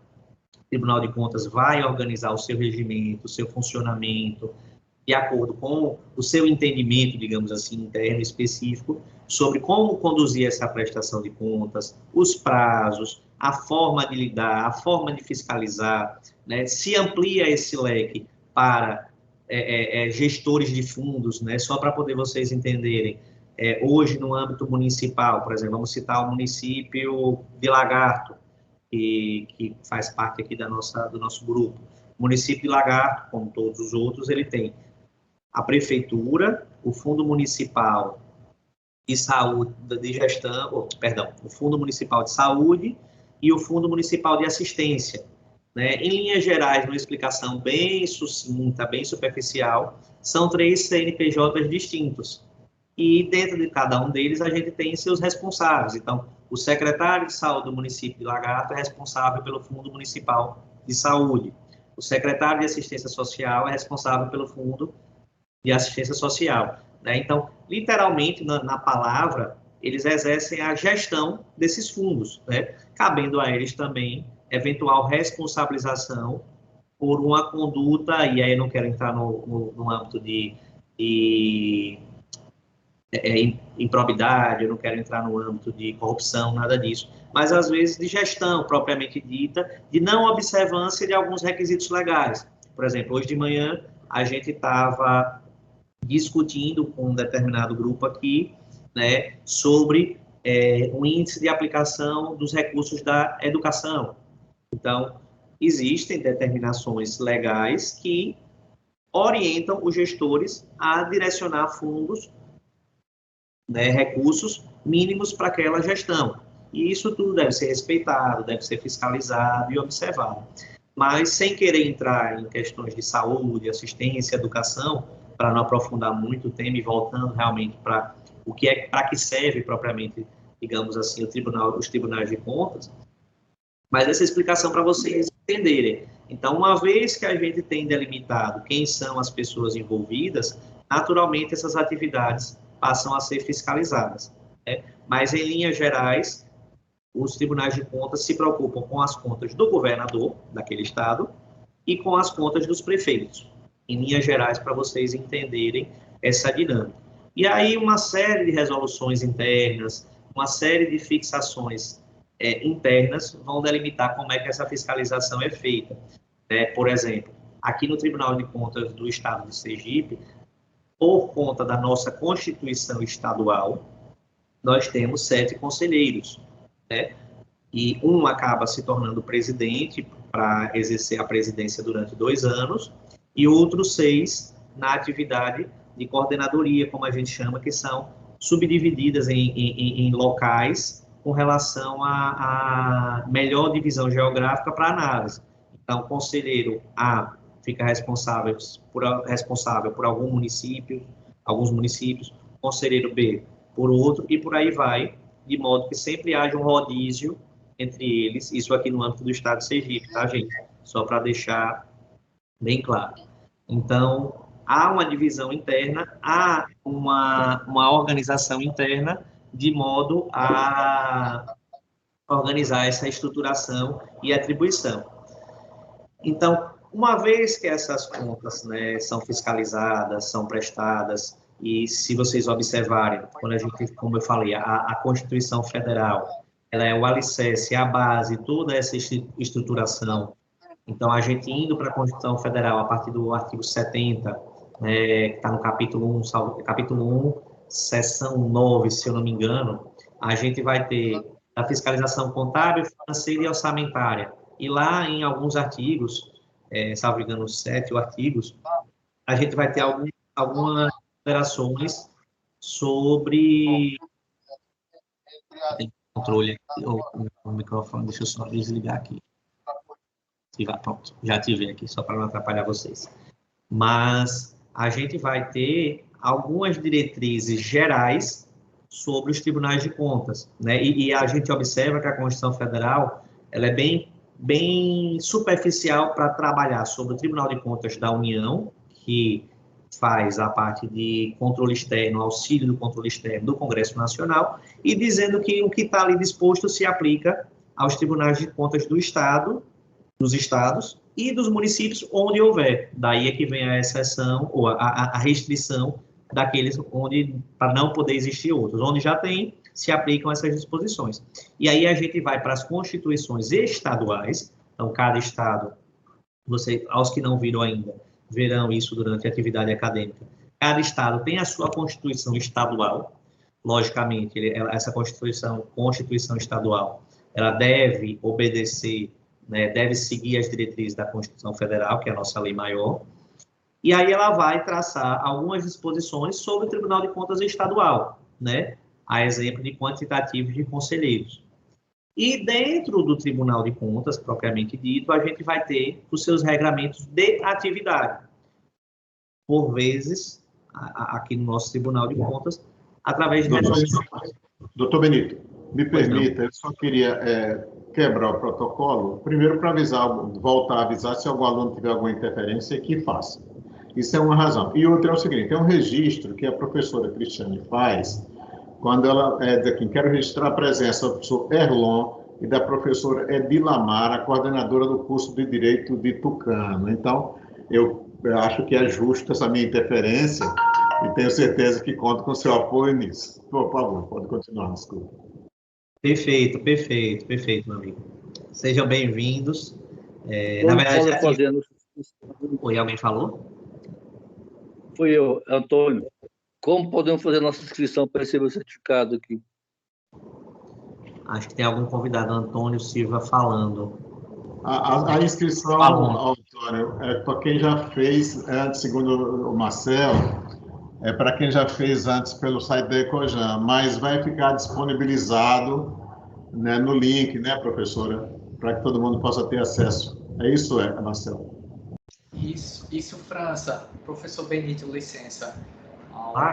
Tribunal de Contas vai organizar o seu regimento, o seu funcionamento, de acordo com o seu entendimento, digamos assim, interno específico, sobre como conduzir essa prestação de contas, os prazos, a forma de lidar, a forma de fiscalizar, né? Se amplia esse leque para gestores de fundos, né? Só para poder vocês entenderem, hoje no âmbito municipal, por exemplo, vamos citar o município de Lagarto, que faz parte aqui do nosso grupo. O município de Lagarto, como todos os outros, ele tem a prefeitura, o Fundo Municipal de Saúde, o Fundo Municipal de Saúde e o Fundo Municipal de Assistência. Né? Em linhas gerais, numa explicação bem sucinta, bem superficial, são 3 CNPJs distintos. E dentro de cada um deles, a gente tem seus responsáveis. Então, o secretário de saúde do município de Lagarto é responsável pelo Fundo Municipal de Saúde. O secretário de Assistência Social é responsável pelo Fundo de Assistência Social. Né? Então, literalmente, na palavra, eles exercem a gestão desses fundos, né? Cabendo a eles também eventual responsabilização por uma conduta, e aí eu não quero entrar no âmbito de improbidade, eu não quero entrar no âmbito de corrupção, nada disso, mas às vezes de gestão propriamente dita, de não observância de alguns requisitos legais. Por exemplo, hoje de manhã a gente estava discutindo com um determinado grupo aqui, né, sobre o índice de aplicação dos recursos da educação. Então, existem determinações legais que orientam os gestores a direcionar fundos, né, recursos mínimos para aquela gestão. E isso tudo deve ser respeitado, deve ser fiscalizado e observado. Mas, sem querer entrar em questões de saúde, assistência, educação, para não aprofundar muito o tema e voltando realmente para para que serve propriamente, digamos assim, os tribunais de contas, mas essa explicação para vocês entenderem. Então, uma vez que a gente tem delimitado quem são as pessoas envolvidas, naturalmente essas atividades passam a ser fiscalizadas. Né? Mas, em linhas gerais, os tribunais de contas se preocupam com as contas do governador daquele estado e com as contas dos prefeitos, em linhas gerais, para vocês entenderem essa dinâmica. E aí uma série de resoluções internas, uma série de fixações internas vão delimitar como é que essa fiscalização é feita. Por exemplo, aqui no Tribunal de Contas do Estado de Sergipe, por conta da nossa Constituição estadual, nós temos 7 conselheiros, né? E um acaba se tornando presidente para exercer a presidência durante 2 anos, e outros 6 na atividade de coordenadoria, como a gente chama, que são subdivididas em locais com relação à melhor divisão geográfica para análise. Então, o conselheiro A fica responsável por alguns municípios, o conselheiro B por outro, e por aí vai, de modo que sempre haja um rodízio entre eles, isso aqui no âmbito do Estado de Sergipe, tá, gente? Só para deixar bem claro. Então, há uma divisão interna, há uma organização interna, de modo a organizar essa estruturação e atribuição. Então, uma vez que essas contas, né, são fiscalizadas, são prestadas, e se vocês observarem, quando a gente, como eu falei, a Constituição Federal, ela é o alicerce, a base, toda essa estruturação. Então, a gente indo para a Constituição Federal, a partir do artigo 70, que está no capítulo 1, seção 9, se eu não me engano, a gente vai ter a fiscalização contábil, financeira e orçamentária. E lá, em alguns artigos, salvo engano, 7 artigos, a gente vai ter algumas considerações sobre... Tem controle aqui, o microfone, deixa eu só desligar aqui. Pronto, já ativei aqui, só para não atrapalhar vocês. Mas a gente vai ter algumas diretrizes gerais sobre os tribunais de contas, né? E a gente observa que a Constituição Federal, ela é bem superficial para trabalhar sobre o Tribunal de Contas da União, que faz a parte de controle externo, auxílio do controle externo do Congresso Nacional, e dizendo que o que está ali disposto se aplica aos tribunais de contas do Estado, dos estados e dos municípios onde houver. Daí é que vem a exceção ou a restrição daqueles onde, para não poder existir outros. Onde já tem, se aplicam essas disposições. E aí a gente vai para as constituições estaduais. Então, cada estado, aos que não viram ainda, verão isso durante a atividade acadêmica. Cada estado tem a sua constituição estadual. Logicamente, essa constituição estadual, ela deve obedecer, né, deve seguir as diretrizes da Constituição Federal, que é a nossa lei maior, e aí ela vai traçar algumas disposições sobre o Tribunal de Contas Estadual, né, a exemplo de quantitativos de conselheiros. E dentro do Tribunal de Contas, propriamente dito, a gente vai ter os seus regramentos de atividade. Por vezes, aqui no nosso Tribunal de Contas, através de resoluções. Doutor Benito, me permita, eu só queria quebrar o protocolo, primeiro para voltar a avisar se algum aluno tiver alguma interferência, que faça. Isso é uma razão. E outra é o seguinte, tem um registro que a professora Cristiane faz, quando ela diz aqui, quero registrar a presença do professor Erlon e da professora Edilamar, a coordenadora do curso de Direito de Tucano. Então, eu acho que é justo essa minha interferência e tenho certeza que conto com o seu apoio nisso. Por favor, pode continuar, desculpa. Perfeito, meu amigo. Sejam bem-vindos. Na verdade, Oi, alguém falou? Fui eu, Antônio. Como podemos fazer nossa inscrição para receber o certificado aqui? Acho que tem algum convidado, Antônio Silva, falando. A inscrição, Antônio, é para quem já fez antes, segundo o Marcelo, é para quem já fez antes pelo site da Ecojan, mas vai ficar disponibilizado, né, no link, né, professora, para que todo mundo possa ter acesso. É isso, Marcelo? Isso, França. Professor Benito, licença.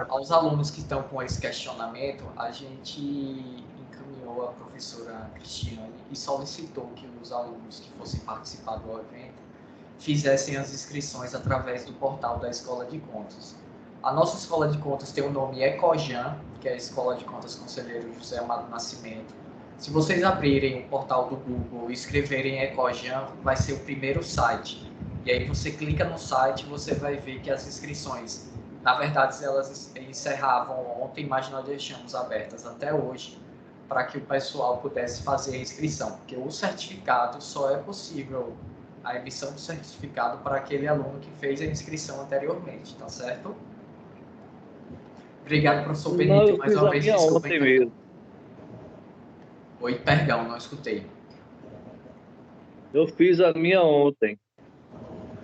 Aos alunos que estão com esse questionamento, a gente encaminhou a professora Cristiane e solicitou que os alunos que fossem participar do evento fizessem as inscrições através do portal da Escola de Contas. A nossa Escola de Contas tem o nome Ecojan, que é a Escola de Contas Conselheiro José Amado Nascimento. Se vocês abrirem o portal do Google e escreverem Ecojan, vai ser o primeiro site. E aí você clica no site e você vai ver que as inscrições, na verdade, elas encerravam ontem, mas nós deixamos abertas até hoje para que o pessoal pudesse fazer a inscrição, porque o certificado só é possível, a emissão do certificado para aquele aluno que fez a inscrição anteriormente, tá certo? Obrigado, professor Não, Benito. eu Mais fiz uma a vez, minha desculpa. ontem mesmo. Oi, perdão, não escutei. Eu fiz a minha ontem.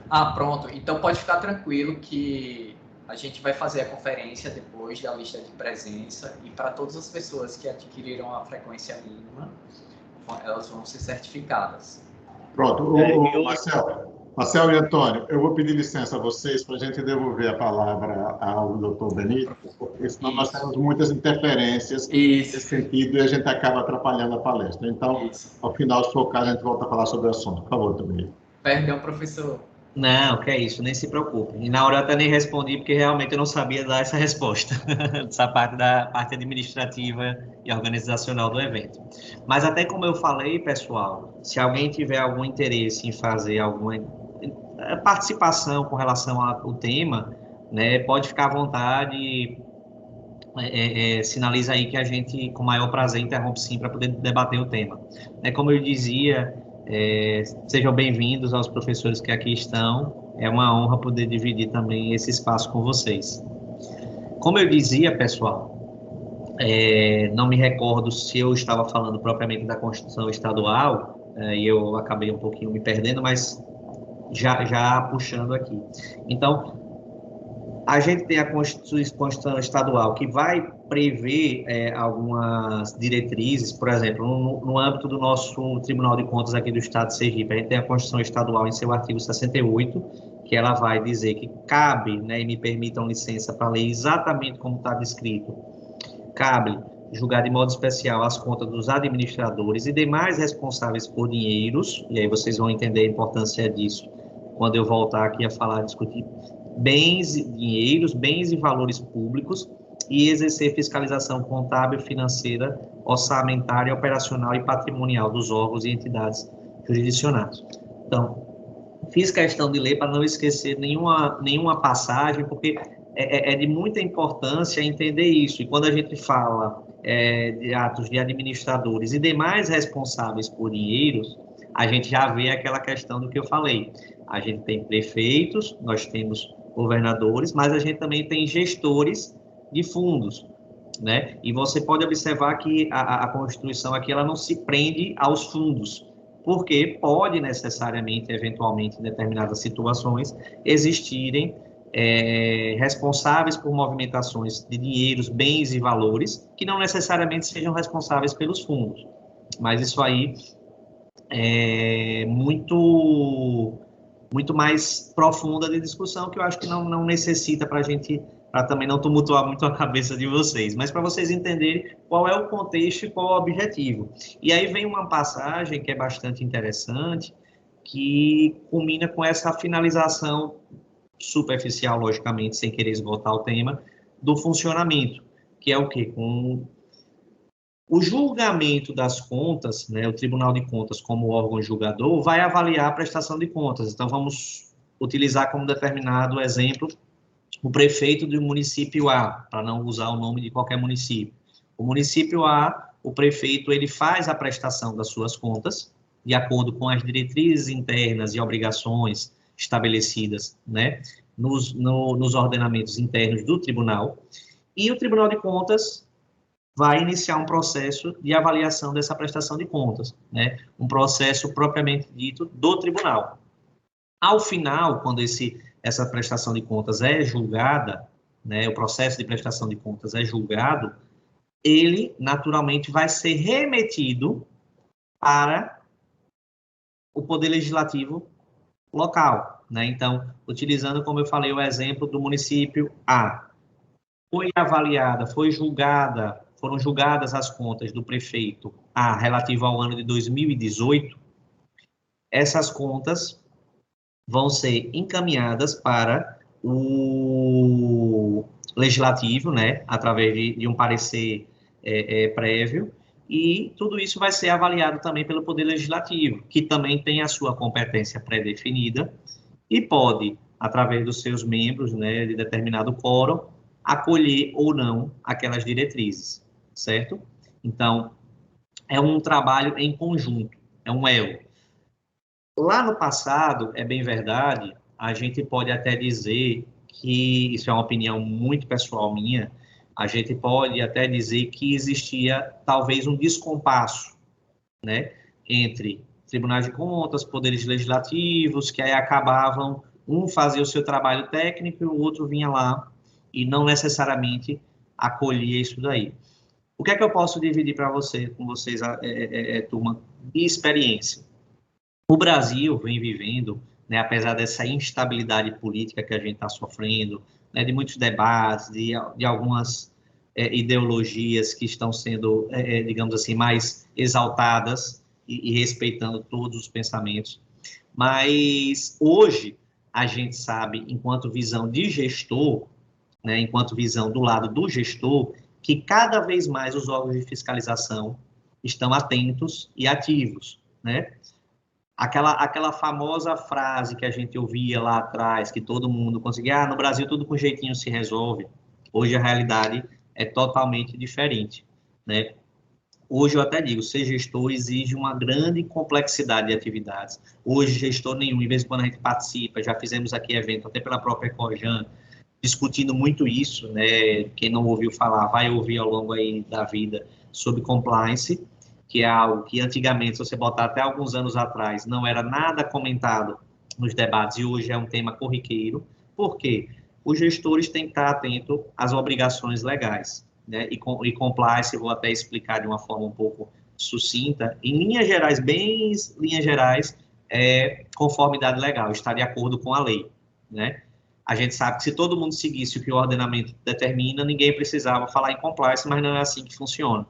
Ah, pronto. Então pode ficar tranquilo que a gente vai fazer a conferência depois da lista de presença e para todas as pessoas que adquiriram a frequência mínima, elas vão ser certificadas. Pronto. Marcel e Antônio, eu vou pedir licença a vocês para a gente devolver a palavra ao doutor Benito, porque senão nós temos muitas interferências nesse sentido e a gente acaba atrapalhando a palestra. Então, ao final, se for o caso, a gente volta a falar sobre o assunto. Por favor, doutor Benito. Perdão, professor. Não, que é isso, nem se preocupe. E na hora eu até nem respondi, porque realmente eu não sabia dar essa resposta, essa parte da parte administrativa e organizacional do evento. Mas até como eu falei, pessoal, se alguém tiver algum interesse em fazer alguma participação com relação ao tema, né, pode ficar à vontade, sinaliza aí que a gente, com o maior prazer, interrompe sim para poder debater o tema. Como eu dizia, sejam bem-vindos aos professores que aqui estão, é uma honra poder dividir também esse espaço com vocês. Como eu dizia, pessoal, não me recordo se eu estava falando propriamente da Constituição Estadual, e eu acabei um pouquinho me perdendo, mas já puxando aqui. Então, a gente tem a Constituição Estadual que vai prever algumas diretrizes, por exemplo, no âmbito do nosso Tribunal de Contas aqui do Estado de Sergipe, a gente tem a Constituição Estadual em seu artigo 68, que ela vai dizer que cabe, né, e me permitam licença para ler exatamente como está descrito, cabe julgar de modo especial as contas dos administradores e demais responsáveis por dinheiros, e aí vocês vão entender a importância disso quando eu voltar aqui a falar, discutir bens e valores públicos e exercer fiscalização contábil, financeira, orçamentária, operacional e patrimonial dos órgãos e entidades jurisdicionados. Então, fiz questão de ler para não esquecer nenhuma passagem, porque é de muita importância entender isso. E quando a gente fala de atos de administradores e demais responsáveis por dinheiros, a gente já vê aquela questão do que eu falei. A gente tem prefeitos, nós temos governadores, mas a gente também tem gestores de fundos, né? E você pode observar que a Constituição aqui, ela não se prende aos fundos, porque pode necessariamente, eventualmente, em determinadas situações, existirem responsáveis por movimentações de dinheiros, bens e valores, que não necessariamente sejam responsáveis pelos fundos. Mas isso aí é muito mais profunda de discussão, que eu acho que não necessita para também não tumultuar muito a cabeça de vocês, mas para vocês entenderem qual é o contexto e qual é o objetivo. E aí vem uma passagem que é bastante interessante, que culmina com essa finalização superficial, logicamente, sem querer esgotar o tema, do funcionamento, que é o quê? Com o julgamento das contas, né, o Tribunal de Contas como órgão julgador, vai avaliar a prestação de contas. Então, vamos utilizar como determinado exemplo o prefeito de um município A, para não usar o nome de qualquer município. O município A, o prefeito, ele faz a prestação das suas contas, de acordo com as diretrizes internas e obrigações estabelecidas, né, nos ordenamentos internos do tribunal, e o Tribunal de Contas vai iniciar um processo de avaliação dessa prestação de contas, né? Um processo propriamente dito do tribunal. Ao final, quando essa prestação de contas é julgada, né, o processo de prestação de contas é julgado, ele, naturalmente, vai ser remetido para o Poder Legislativo local, né? Então, utilizando, como eu falei, o exemplo do município A, foram julgadas as contas do prefeito A relativo ao ano de 2018, essas contas vão ser encaminhadas para o legislativo, né, através de um parecer prévio, e tudo isso vai ser avaliado também pelo Poder Legislativo, que também tem a sua competência pré-definida e pode, através dos seus membros, né, de determinado quórum, acolher ou não aquelas diretrizes, certo? Então, é um trabalho em conjunto, é um elo. Lá no passado, é bem verdade, a gente pode até dizer que, isso é uma opinião muito pessoal minha, a gente pode até dizer que existia talvez um descompasso, né, entre tribunais de contas, poderes legislativos, que aí acabavam, um fazia o seu trabalho técnico e o outro vinha lá e não necessariamente acolhia isso daí. O que é que eu posso dividir com vocês, turma, de experiência? O Brasil vem vivendo, né, apesar dessa instabilidade política que a gente está sofrendo, né, de muitos debates, de algumas ideologias que estão sendo, digamos assim, mais exaltadas e respeitando todos os pensamentos. Mas hoje a gente sabe, enquanto visão de gestor, né, enquanto visão do lado do gestor, que cada vez mais os órgãos de fiscalização estão atentos e ativos, né? Aquela famosa frase que a gente ouvia lá atrás, que todo mundo conseguia, no Brasil tudo com jeitinho se resolve. Hoje a realidade é totalmente diferente, né? Hoje eu até digo, ser gestor exige uma grande complexidade de atividades. Hoje gestor nenhum, de vez em quando a gente participa, já fizemos aqui evento, até pela própria Ecojan, discutindo muito isso, né? Quem não ouviu falar, vai ouvir ao longo aí da vida sobre compliance, que é algo que antigamente, se você botar até alguns anos atrás, não era nada comentado nos debates e hoje é um tema corriqueiro. Por quê? Os gestores têm que estar atentos às obrigações legais, né? E compliance, eu vou até explicar de uma forma um pouco sucinta, em linhas gerais, bem linhas gerais, conformidade legal, estar de acordo com a lei, né? A gente sabe que se todo mundo seguisse o que o ordenamento determina, ninguém precisava falar em compliance, mas não é assim que funciona.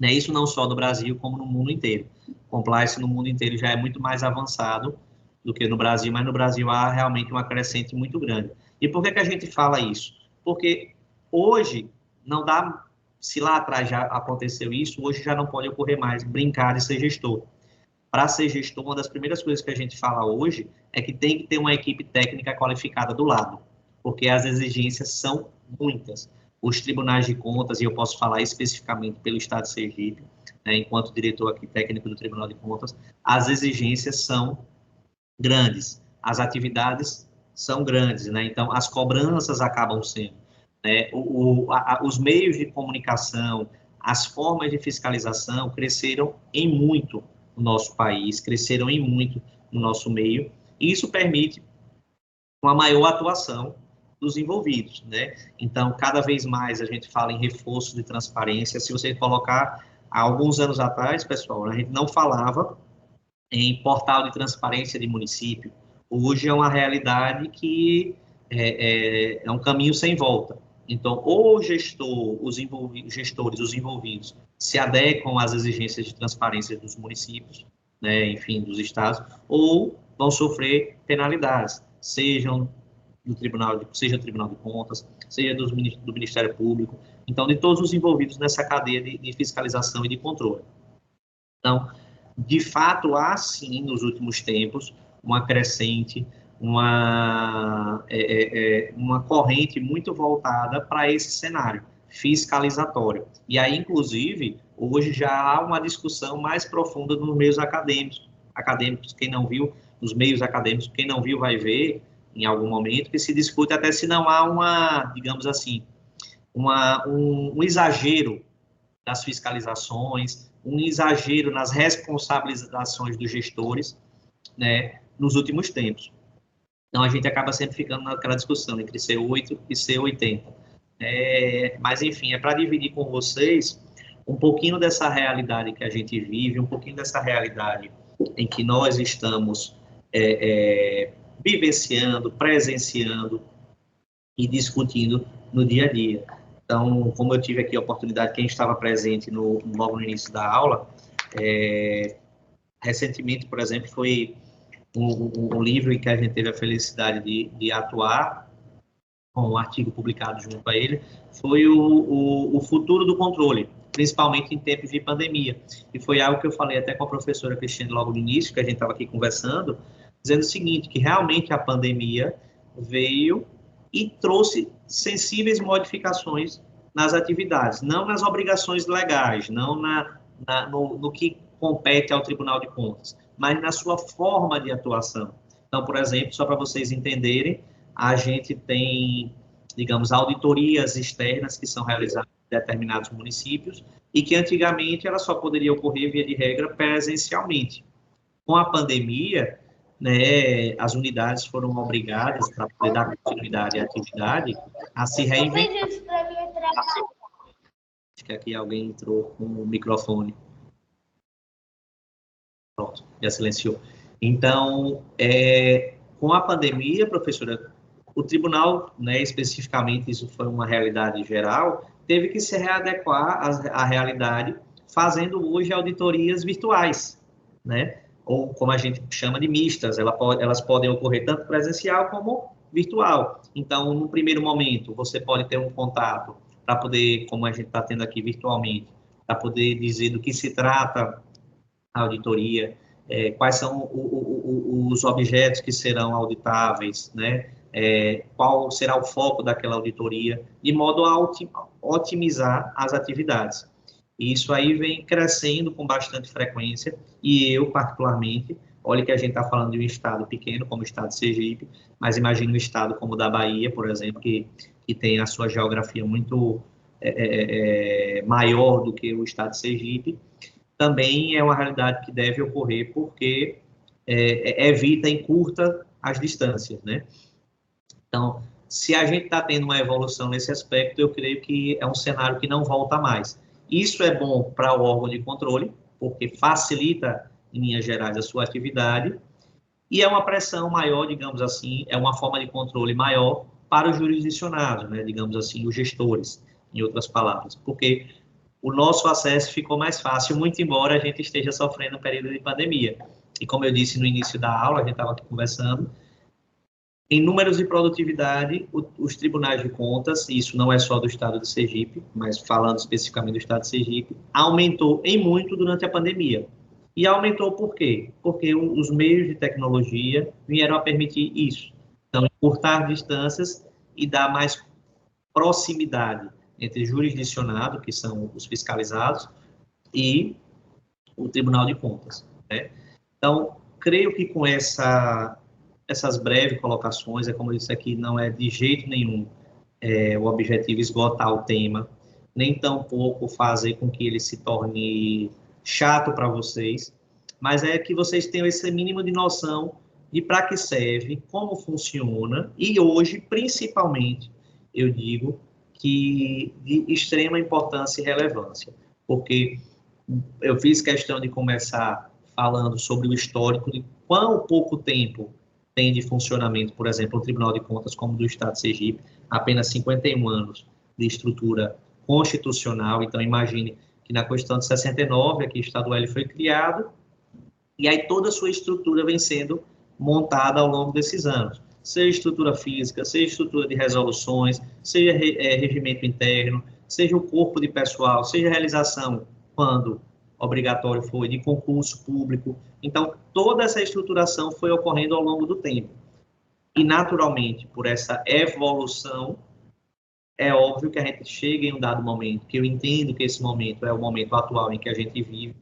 Né? Isso não só no Brasil, como no mundo inteiro. Compliance no mundo inteiro já é muito mais avançado do que no Brasil, mas no Brasil há realmente uma crescente muito grande. E por que a gente fala isso? Porque hoje não dá, se lá atrás já aconteceu isso, hoje já não pode ocorrer mais brincar de ser gestor. Para ser gestor, uma das primeiras coisas que a gente fala hoje é que tem que ter uma equipe técnica qualificada do lado, porque as exigências são muitas. Os tribunais de contas, e eu posso falar especificamente pelo Estado de Sergipe, né, enquanto diretor aqui técnico do Tribunal de Contas, as exigências são grandes, as atividades são grandes, né, então as cobranças acabam sendo, né, os meios de comunicação, as formas de fiscalização cresceram em muito no nosso país, cresceram em muito no nosso meio, e isso permite uma maior atuação dos envolvidos, né? Então, cada vez mais a gente fala em reforço de transparência. Se você colocar, há alguns anos atrás, pessoal, a gente não falava em portal de transparência de município. Hoje é uma realidade que é um caminho sem volta. Então, ou o gestor, os gestores, os envolvidos, se adequam às exigências de transparência dos municípios, né, enfim, dos estados, ou vão sofrer penalidades, seja do Tribunal de Contas, seja do Ministério Público, então, de todos os envolvidos nessa cadeia de fiscalização e de controle. Então, de fato, há sim, nos últimos tempos, uma crescente, uma corrente muito voltada para esse cenário fiscalizatório. E aí, inclusive, hoje já há uma discussão mais profunda nos meios acadêmicos, quem não viu, nos meios acadêmicos, quem não viu vai ver em algum momento, que se discute até se não há uma, digamos assim, um exagero das fiscalizações, um exagero nas responsabilizações dos gestores, né, nos últimos tempos. Então, a gente acaba sempre ficando naquela discussão entre C8 e C80. Mas, enfim, é para dividir com vocês um pouquinho dessa realidade que a gente vive, um pouquinho dessa realidade em que nós estamos vivenciando, presenciando e discutindo no dia a dia. Então, como eu tive aqui a oportunidade, quem estava presente logo no início da aula, recentemente, por exemplo, foi um livro em que a gente teve a felicidade de atuar, com um artigo publicado junto a ele, foi o futuro do controle, principalmente em tempos de pandemia. E foi algo que eu falei até com a professora Cristiane logo no início, que a gente estava aqui conversando, dizendo o seguinte, que realmente a pandemia veio e trouxe sensíveis modificações nas atividades, não nas obrigações legais, não no que compete ao Tribunal de Contas, mas na sua forma de atuação. Então, por exemplo, só para vocês entenderem, a gente tem digamos, auditorias externas que são realizadas em determinados municípios e que antigamente ela só poderia ocorrer, via de regra, presencialmente. Com a pandemia, né, as unidades foram obrigadas, para poder dar continuidade à atividade, a se reinventar. Acho que aqui alguém entrou com o microfone. Pronto, já silenciou. Então, com a pandemia, professora, o tribunal, né, especificamente, isso foi uma realidade geral, teve que se readequar à realidade, fazendo hoje auditorias virtuais, né? Ou como a gente chama de mistas, elas podem ocorrer tanto presencial como virtual. Então, no primeiro momento, você pode ter um contato para poder, como a gente está tendo aqui virtualmente, para poder dizer do que se trata a auditoria, quais são os objetos que serão auditáveis, né? Qual será o foco daquela auditoria, de modo a otimizar as atividades. E isso aí vem crescendo com bastante frequência, e eu, particularmente, olha que a gente está falando de um estado pequeno, como o estado de Sergipe, mas imagine um estado como o da Bahia, por exemplo, que tem a sua geografia muito maior do que o estado de Sergipe, também é uma realidade que deve ocorrer, porque evita, encurta as distâncias, né? Então, se a gente está tendo uma evolução nesse aspecto, eu creio que é um cenário que não volta mais. Isso é bom para o órgão de controle, porque facilita, em linhas gerais, a sua atividade, e é uma pressão maior, digamos assim, é uma forma de controle maior para os jurisdicionados, né, digamos assim, os gestores, em outras palavras, porque o nosso acesso ficou mais fácil, muito embora a gente esteja sofrendo um período de pandemia. E como eu disse no início da aula, a gente estava aqui conversando, em números de produtividade, os tribunais de contas, e isso não é só do estado de Sergipe, mas falando especificamente do estado de Sergipe, aumentou em muito durante a pandemia. E aumentou por quê? Porque os meios de tecnologia vieram a permitir isso. Então, encurtar distâncias e dar mais proximidade entre jurisdicionado, que são os fiscalizados, e o Tribunal de Contas, né? Então, creio que com essas breves colocações, como eu disse aqui, não é de jeito nenhum o objetivo esgotar o tema, nem tampouco fazer com que ele se torne chato para vocês, mas é que vocês tenham esse mínimo de noção de para que serve, como funciona, e hoje, principalmente, eu digo que de extrema importância e relevância, porque eu fiz questão de começar falando sobre o histórico de quão pouco tempo tem de funcionamento, por exemplo, o Tribunal de Contas, como do Estado de Sergipe, apenas 51 anos de estrutura constitucional. Então, imagine que na Constituição de 69, aqui o estadual ele foi criado, e aí toda a sua estrutura vem sendo montada ao longo desses anos, seja estrutura física, seja estrutura de resoluções, seja regimento interno, seja o corpo de pessoal, seja a realização, quando obrigatório foi, de concurso público. Então, toda essa estruturação foi ocorrendo ao longo do tempo. E, naturalmente, por essa evolução, é óbvio que a gente chega em um dado momento, que eu entendo que esse momento é o momento atual em que a gente vive,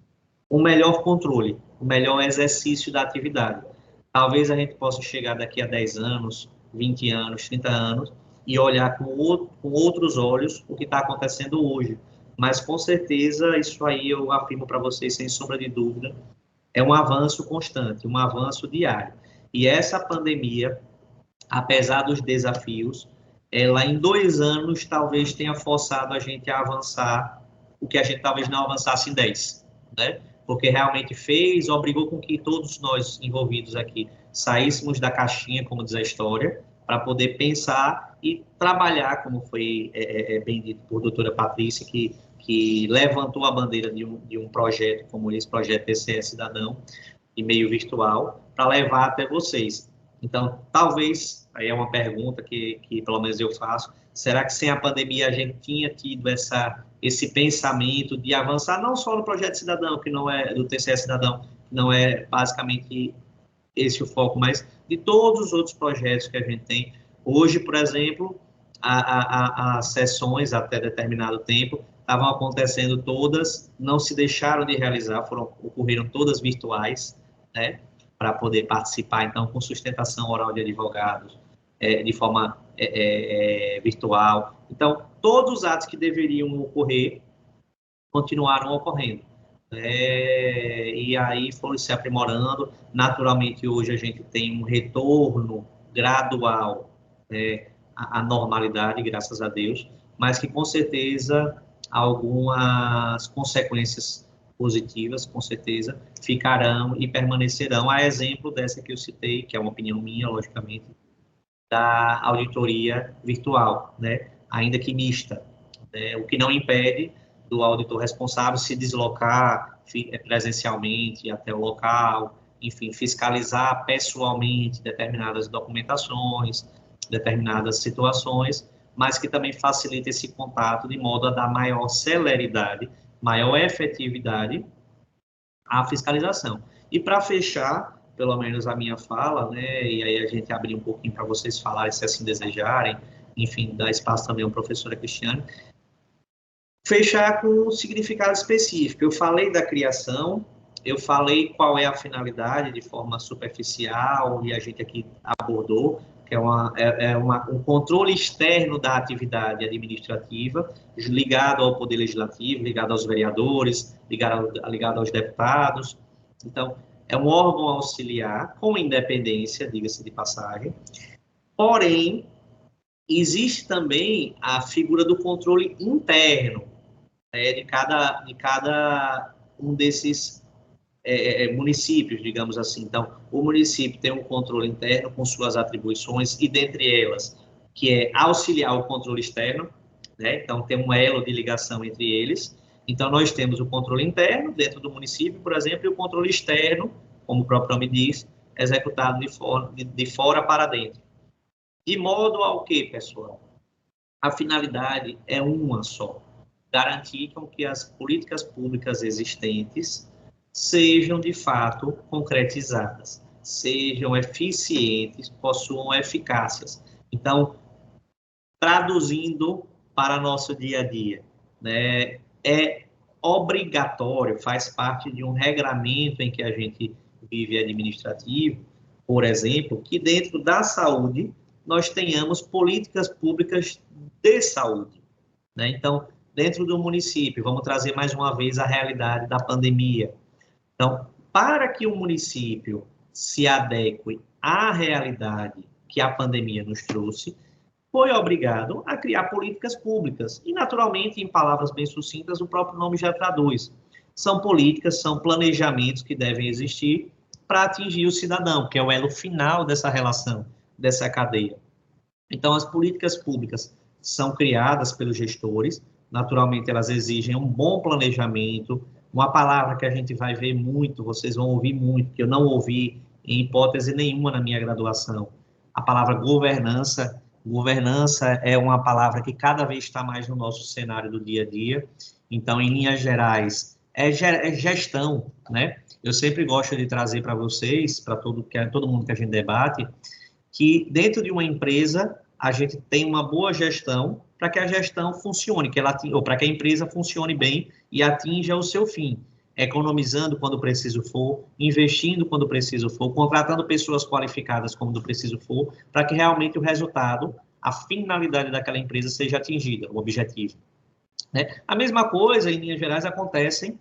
um melhor controle, um melhor exercício da atividade. Talvez a gente possa chegar daqui a 10 anos, 20 anos, 30 anos, e olhar com outros olhos o que está acontecendo hoje. Mas, com certeza, isso aí eu afirmo para vocês, sem sombra de dúvida, é um avanço constante, um avanço diário. E essa pandemia, apesar dos desafios, ela em 2 anos talvez tenha forçado a gente a avançar o que a gente talvez não avançasse em 10, né? Porque realmente obrigou com que todos nós envolvidos aqui saíssemos da caixinha, como diz a história, para poder pensar e trabalhar, como foi bem dito por doutora Patrícia, que levantou a bandeira de um projeto como esse, projeto TCE Cidadão, de meio virtual, para levar até vocês. Então, talvez, aí é uma pergunta que pelo menos eu faço, será que sem a pandemia a gente tinha tido esse pensamento de avançar não só no projeto Cidadão, que não é do TCE Cidadão, que não é basicamente esse o foco, mas de todos os outros projetos que a gente tem. Hoje, por exemplo, as sessões até determinado tempo estavam acontecendo todas, não se deixaram de realizar, ocorreram todas virtuais, né, para poder participar, então, com sustentação oral de advogados, de forma virtual. Então, todos os atos que deveriam ocorrer continuaram ocorrendo. E aí foram se aprimorando. Naturalmente, hoje a gente tem um retorno gradual à normalidade, graças a Deus, mas que com certeza algumas consequências positivas, com certeza, ficarão e permanecerão, a exemplo dessa que eu citei, que é uma opinião minha, logicamente, da auditoria virtual, ainda que mista, o que não impede do auditor responsável se deslocar presencialmente até o local, enfim, fiscalizar pessoalmente determinadas documentações, determinadas situações, mas que também facilita esse contato de modo a dar maior celeridade, maior efetividade à fiscalização. E para fechar, pelo menos a minha fala, e aí a gente abrir um pouquinho para vocês falarem, se assim desejarem, enfim, dar espaço também ao professora Cristiane, fechar com um significado específico. Eu falei da criação, eu falei qual é a finalidade de forma superficial, e a gente aqui abordou, que é um controle externo da atividade administrativa, ligado ao Poder Legislativo, ligado aos vereadores, ligado aos deputados. Então, é um órgão auxiliar com independência, diga-se de passagem. Porém, existe também a figura do controle interno de cada um desses municípios, digamos assim. Então, o município tem um controle interno com suas atribuições, e dentre elas, que é auxiliar o controle externo, então tem um elo de ligação entre eles. Então, nós temos o controle interno dentro do município, por exemplo, e o controle externo, como o próprio nome diz, executado de fora para dentro. De modo ao que, pessoal? A finalidade é uma só: garantir que as políticas públicas existentes sejam, de fato, concretizadas, sejam eficientes, possuam eficácias. Então, traduzindo para nosso dia a dia, é obrigatório, faz parte de um regramento em que a gente vive administrativo, por exemplo, que dentro da saúde nós tenhamos políticas públicas de saúde. Então, dentro do município, vamos trazer mais uma vez a realidade da pandemia. Então, para que o município se adeque à realidade que a pandemia nos trouxe, foi obrigado a criar políticas públicas. E, naturalmente, em palavras bem sucintas, o próprio nome já traduz. São políticas, são planejamentos que devem existir para atingir o cidadão, que é o elo final dessa relação, dessa cadeia. Então, as políticas públicas são criadas pelos gestores, naturalmente elas exigem um bom planejamento. Uma palavra que a gente vai ver muito, vocês vão ouvir muito, que eu não ouvi em hipótese nenhuma na minha graduação, a palavra governança. Governança é uma palavra que cada vez está mais no nosso cenário do dia a dia. Então, em linhas gerais, é gestão, Eu sempre gosto de trazer para vocês, para todo mundo que a gente debate, que dentro de uma empresa a gente tem uma boa gestão para que a gestão funcione, ou para que a empresa funcione bem e atinja o seu fim, economizando quando preciso for, investindo quando preciso for, contratando pessoas qualificadas quando preciso for, para que realmente o resultado, a finalidade daquela empresa seja atingida, o objetivo. A mesma coisa, em linhas gerais, acontece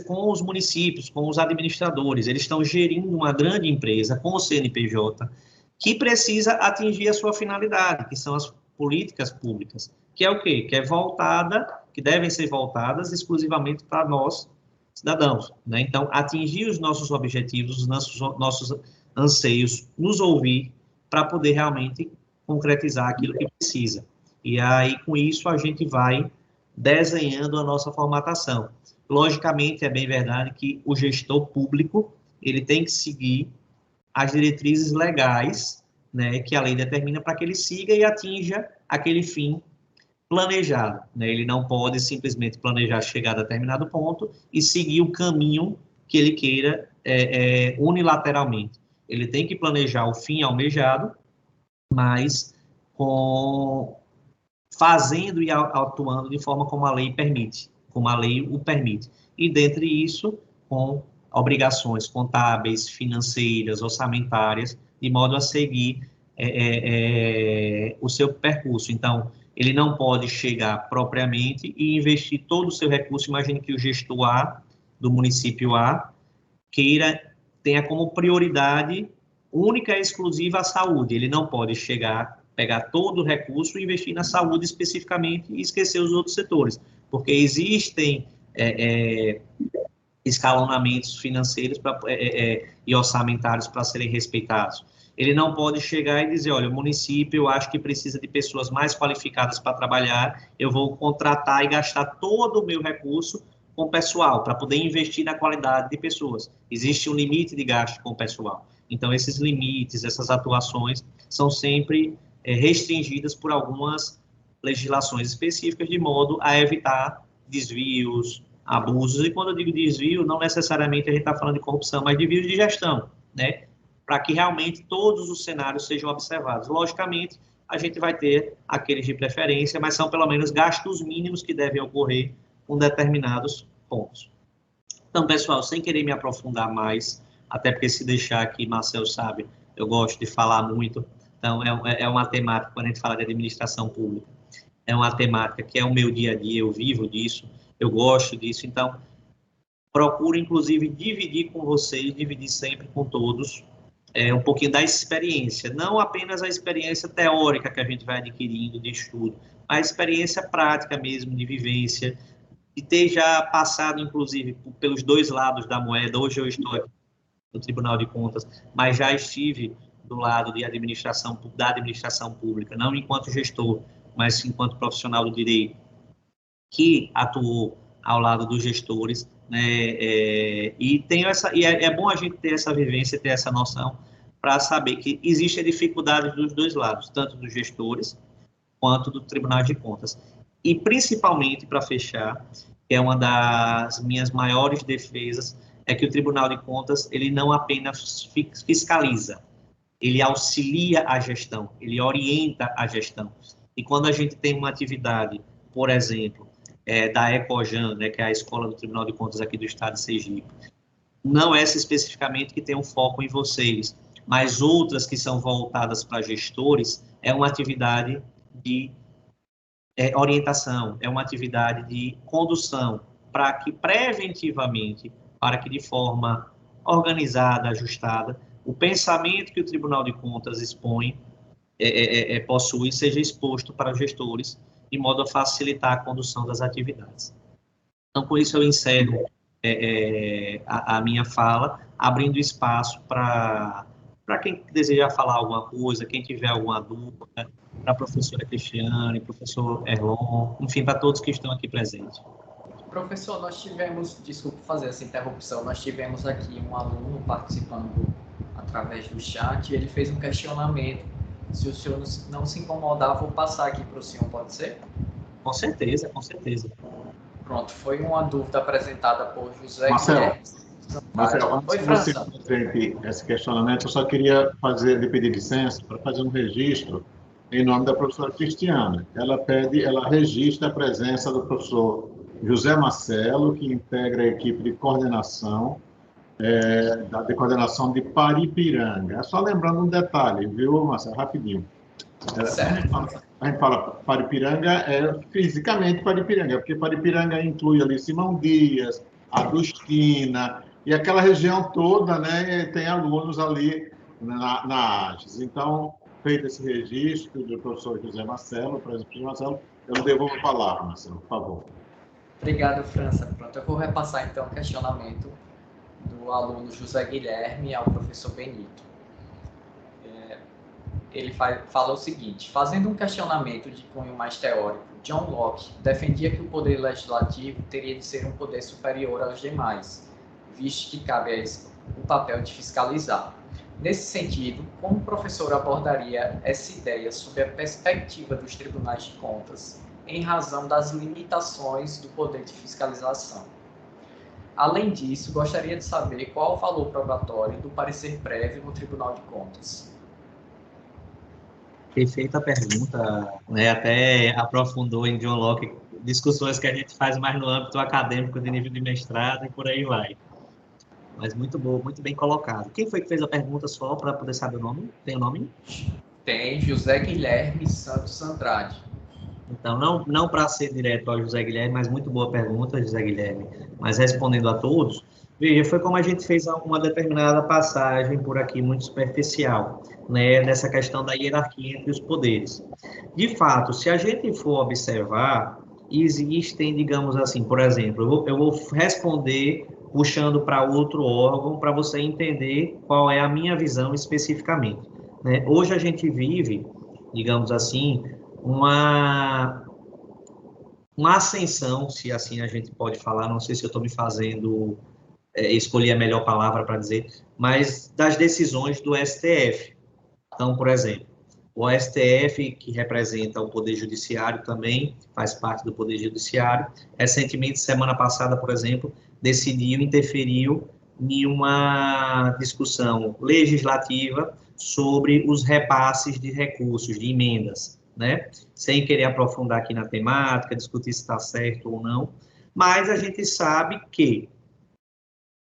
com os municípios, com os administradores. Eles estão gerindo uma grande empresa com o CNPJ, que precisa atingir a sua finalidade, que são as políticas públicas, que é o quê? Que devem ser voltadas exclusivamente para nós, cidadãos. Então, atingir os nossos objetivos, os nossos anseios, nos ouvir, para poder realmente concretizar aquilo que precisa. E aí, com isso, a gente vai desenhando a nossa formatação. Logicamente, é bem verdade que o gestor público, ele tem que seguir as diretrizes legais, que a lei determina, para que ele siga e atinja aquele fim planejado. Ele não pode simplesmente planejar chegar a determinado ponto e seguir o caminho que ele queira unilateralmente. Ele tem que planejar o fim almejado, mas fazendo e atuando de forma como a lei permite, como a lei o permite. E, dentre isso, com obrigações contábeis, financeiras, orçamentárias, de modo a seguir o seu percurso. Então, ele não pode chegar propriamente e investir todo o seu recurso. Imagine que o gestor A, do município A, tenha como prioridade única e exclusiva a saúde. Ele não pode chegar, pegar todo o recurso e investir na saúde especificamente e esquecer os outros setores, porque existem escalonamentos financeiros e orçamentários para serem respeitados. Ele não pode chegar e dizer, olha, o município eu acho que precisa de pessoas mais qualificadas para trabalhar, eu vou contratar e gastar todo o meu recurso com pessoal, para poder investir na qualidade de pessoas. Existe um limite de gasto com o pessoal. Então, esses limites, essas atuações, são sempre restringidas por algumas legislações específicas, de modo a evitar desvios, abusos. E quando eu digo desvio, não necessariamente a gente está falando de corrupção, mas desvios de gestão, né? Para que realmente todos os cenários sejam observados. Logicamente, a gente vai ter aqueles de preferência, mas são pelo menos gastos mínimos que devem ocorrer com determinados pontos. Então, pessoal, sem querer me aprofundar mais, até porque se deixar aqui, Marcel sabe, eu gosto de falar muito, então é uma temática, quando a gente fala de administração pública, é uma temática que é o meu dia a dia, eu vivo disso, eu gosto disso, então procuro, inclusive, dividir com vocês, dividir sempre com todos, um pouquinho da experiência, não apenas a experiência teórica que a gente vai adquirindo de estudo, a experiência prática mesmo, de vivência, de ter já passado, inclusive, pelos dois lados da moeda. Hoje eu estou aqui no Tribunal de Contas, mas já estive do lado da administração pública, não enquanto gestor, mas enquanto profissional do direito, que atuou ao lado dos gestores, né? E é bom a gente ter essa vivência, ter essa noção, para saber que existe a dificuldade dos dois lados, tanto dos gestores quanto do Tribunal de Contas. E, principalmente, para fechar, que é uma das minhas maiores defesas, é que o Tribunal de Contas, ele não apenas fiscaliza, ele auxilia a gestão, ele orienta a gestão. E quando a gente tem uma atividade, por exemplo, da Ecojan, né, que é a Escola do Tribunal de Contas aqui do Estado de Sergipe, não essa especificamente que tem um foco em vocês, mas outras que são voltadas para gestores, é uma atividade de orientação, é uma atividade de condução, para que preventivamente, para que de forma organizada, ajustada, o pensamento que o Tribunal de Contas expõe, possui, seja exposto para os gestores, de modo a facilitar a condução das atividades. Então, com isso eu encerro a minha fala, abrindo espaço para quem desejar falar alguma coisa, quem tiver alguma dúvida, para a professora Cristiane, professor Erlon, enfim, para todos que estão aqui presentes. Professor, nós tivemos, desculpe fazer essa interrupção, nós tivemos aqui um aluno participando através do chat, e ele fez um questionamento. Se o senhor não se incomodar, vou passar aqui para o senhor, pode ser? Com certeza, com certeza. Pronto, foi uma dúvida apresentada por José Marcelo, Guilherme. antes de você fazer esse questionamento, eu só queria lhe pedir licença para fazer um registro em nome da professora Cristiane. Ela registra a presença do professor José Marcelo, que integra a equipe de coordenação, de coordenação de Paripiranga. Só lembrando um detalhe, viu, Marcelo? Rapidinho. A gente fala Paripiranga, fisicamente Paripiranga, porque Paripiranga inclui ali Simão Dias, Agostina, e aquela região toda, né, tem alunos ali na AGES. Então, feito esse registro do professor José Marcelo, professor Marcelo, eu devolvo a palavra, Marcelo, por favor. Obrigado, França. Pronto, eu vou repassar, então, o questionamento do aluno José Guilherme ao professor Benito. Ele fala o seguinte: fazendo um questionamento de cunho mais teórico, John Locke defendia que o poder legislativo teria de ser um poder superior aos demais, visto que cabe a eles o papel de fiscalizar. Nesse sentido, como o professor abordaria essa ideia sob a perspectiva dos tribunais de contas, em razão das limitações do poder de fiscalização? Além disso, gostaria de saber qual o valor probatório do parecer prévio no Tribunal de Contas. Perfeita pergunta, né? Até aprofundou em John Locke discussões que a gente faz mais no âmbito acadêmico de nível de mestrado e por aí vai. Mas muito bom, muito bem colocado. Quem foi que fez a pergunta, só para poder saber o nome? Tem o nome? Tem José Guilherme Santos Andrade. Então, não para ser direto ao José Guilherme, mas muito boa pergunta, José Guilherme. Mas respondendo a todos, veja, foi como a gente fez uma determinada passagem por aqui, muito superficial, né, nessa questão da hierarquia entre os poderes. De fato, se a gente for observar, existem, digamos assim, por exemplo, eu vou responder puxando para outro órgão para você entender qual é a minha visão especificamente, né? Hoje a gente vive, digamos assim, uma ascensão, se assim a gente pode falar, não sei se eu estou me fazendo escolher a melhor palavra para dizer, mas das decisões do STF. Então, por exemplo, o STF, que representa o Poder Judiciário também, faz parte do Poder Judiciário, recentemente, semana passada, por exemplo, interferiu em uma discussão legislativa sobre os repasses de recursos, de emendas, né? Sem querer aprofundar aqui na temática, discutir se está certo ou não, mas a gente sabe que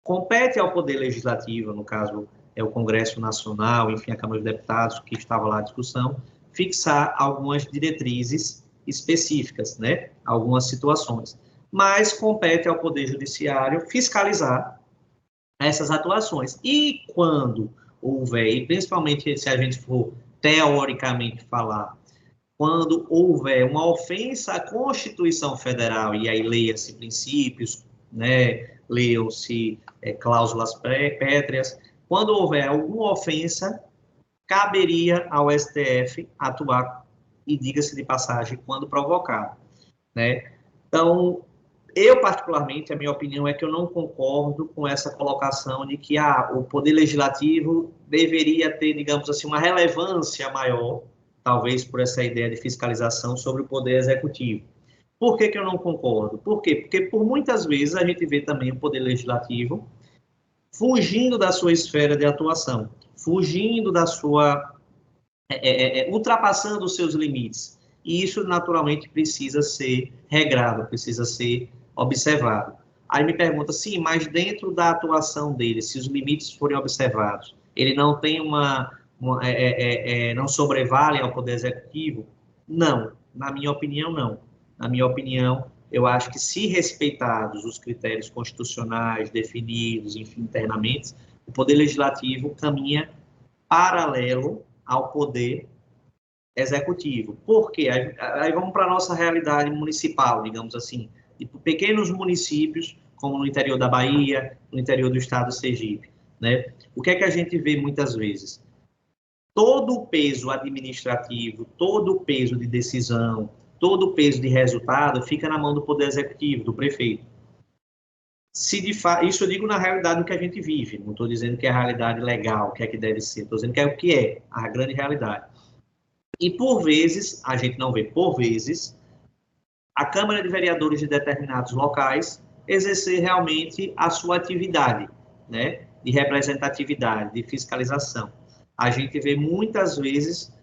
compete ao Poder Legislativo, no caso é o Congresso Nacional, enfim, a Câmara dos Deputados, que estava lá à discussão, fixar algumas diretrizes específicas, né? Algumas situações. Mas compete ao Poder Judiciário fiscalizar essas atuações. E quando houver, e principalmente se a gente for teoricamente falar, quando houver uma ofensa à Constituição Federal, e aí leia-se princípios, né, leiam-se cláusulas pétreas, quando houver alguma ofensa, caberia ao STF atuar, e diga-se de passagem, quando provocado, né? Então, eu particularmente, a minha opinião é que eu não concordo com essa colocação de que o Poder Legislativo deveria ter, digamos assim, uma relevância maior, talvez por essa ideia de fiscalização sobre o Poder Executivo. Por que eu não concordo? Por quê? Porque por muitas vezes a gente vê também o Poder Legislativo fugindo da sua esfera de atuação, fugindo da sua... ultrapassando os seus limites. E isso, naturalmente, precisa ser regrado, precisa ser observado. Aí me pergunta, sim, mas dentro da atuação dele, se os limites forem observados, ele não tem não sobrevale ao Poder Executivo? Não, na minha opinião, não. Na minha opinião, eu acho que se respeitados os critérios constitucionais definidos, enfim, internamente, o Poder Legislativo caminha paralelo ao Poder Executivo. Por quê? Aí vamos para a nossa realidade municipal, digamos assim, de pequenos municípios, como no interior da Bahia, no interior do estado do Sergipe, né? O que é que a gente vê muitas vezes? Todo o peso administrativo, todo o peso de decisão, todo o peso de resultado fica na mão do Poder Executivo, do prefeito. Isso eu digo na realidade do que a gente vive, não estou dizendo que é a realidade legal, o que é que deve ser, estou dizendo que é o que é, a grande realidade. E por vezes, a gente não vê, por vezes, a Câmara de Vereadores de determinados locais exercer realmente a sua atividade, né, de representatividade, de fiscalização. A gente vê muitas vezes,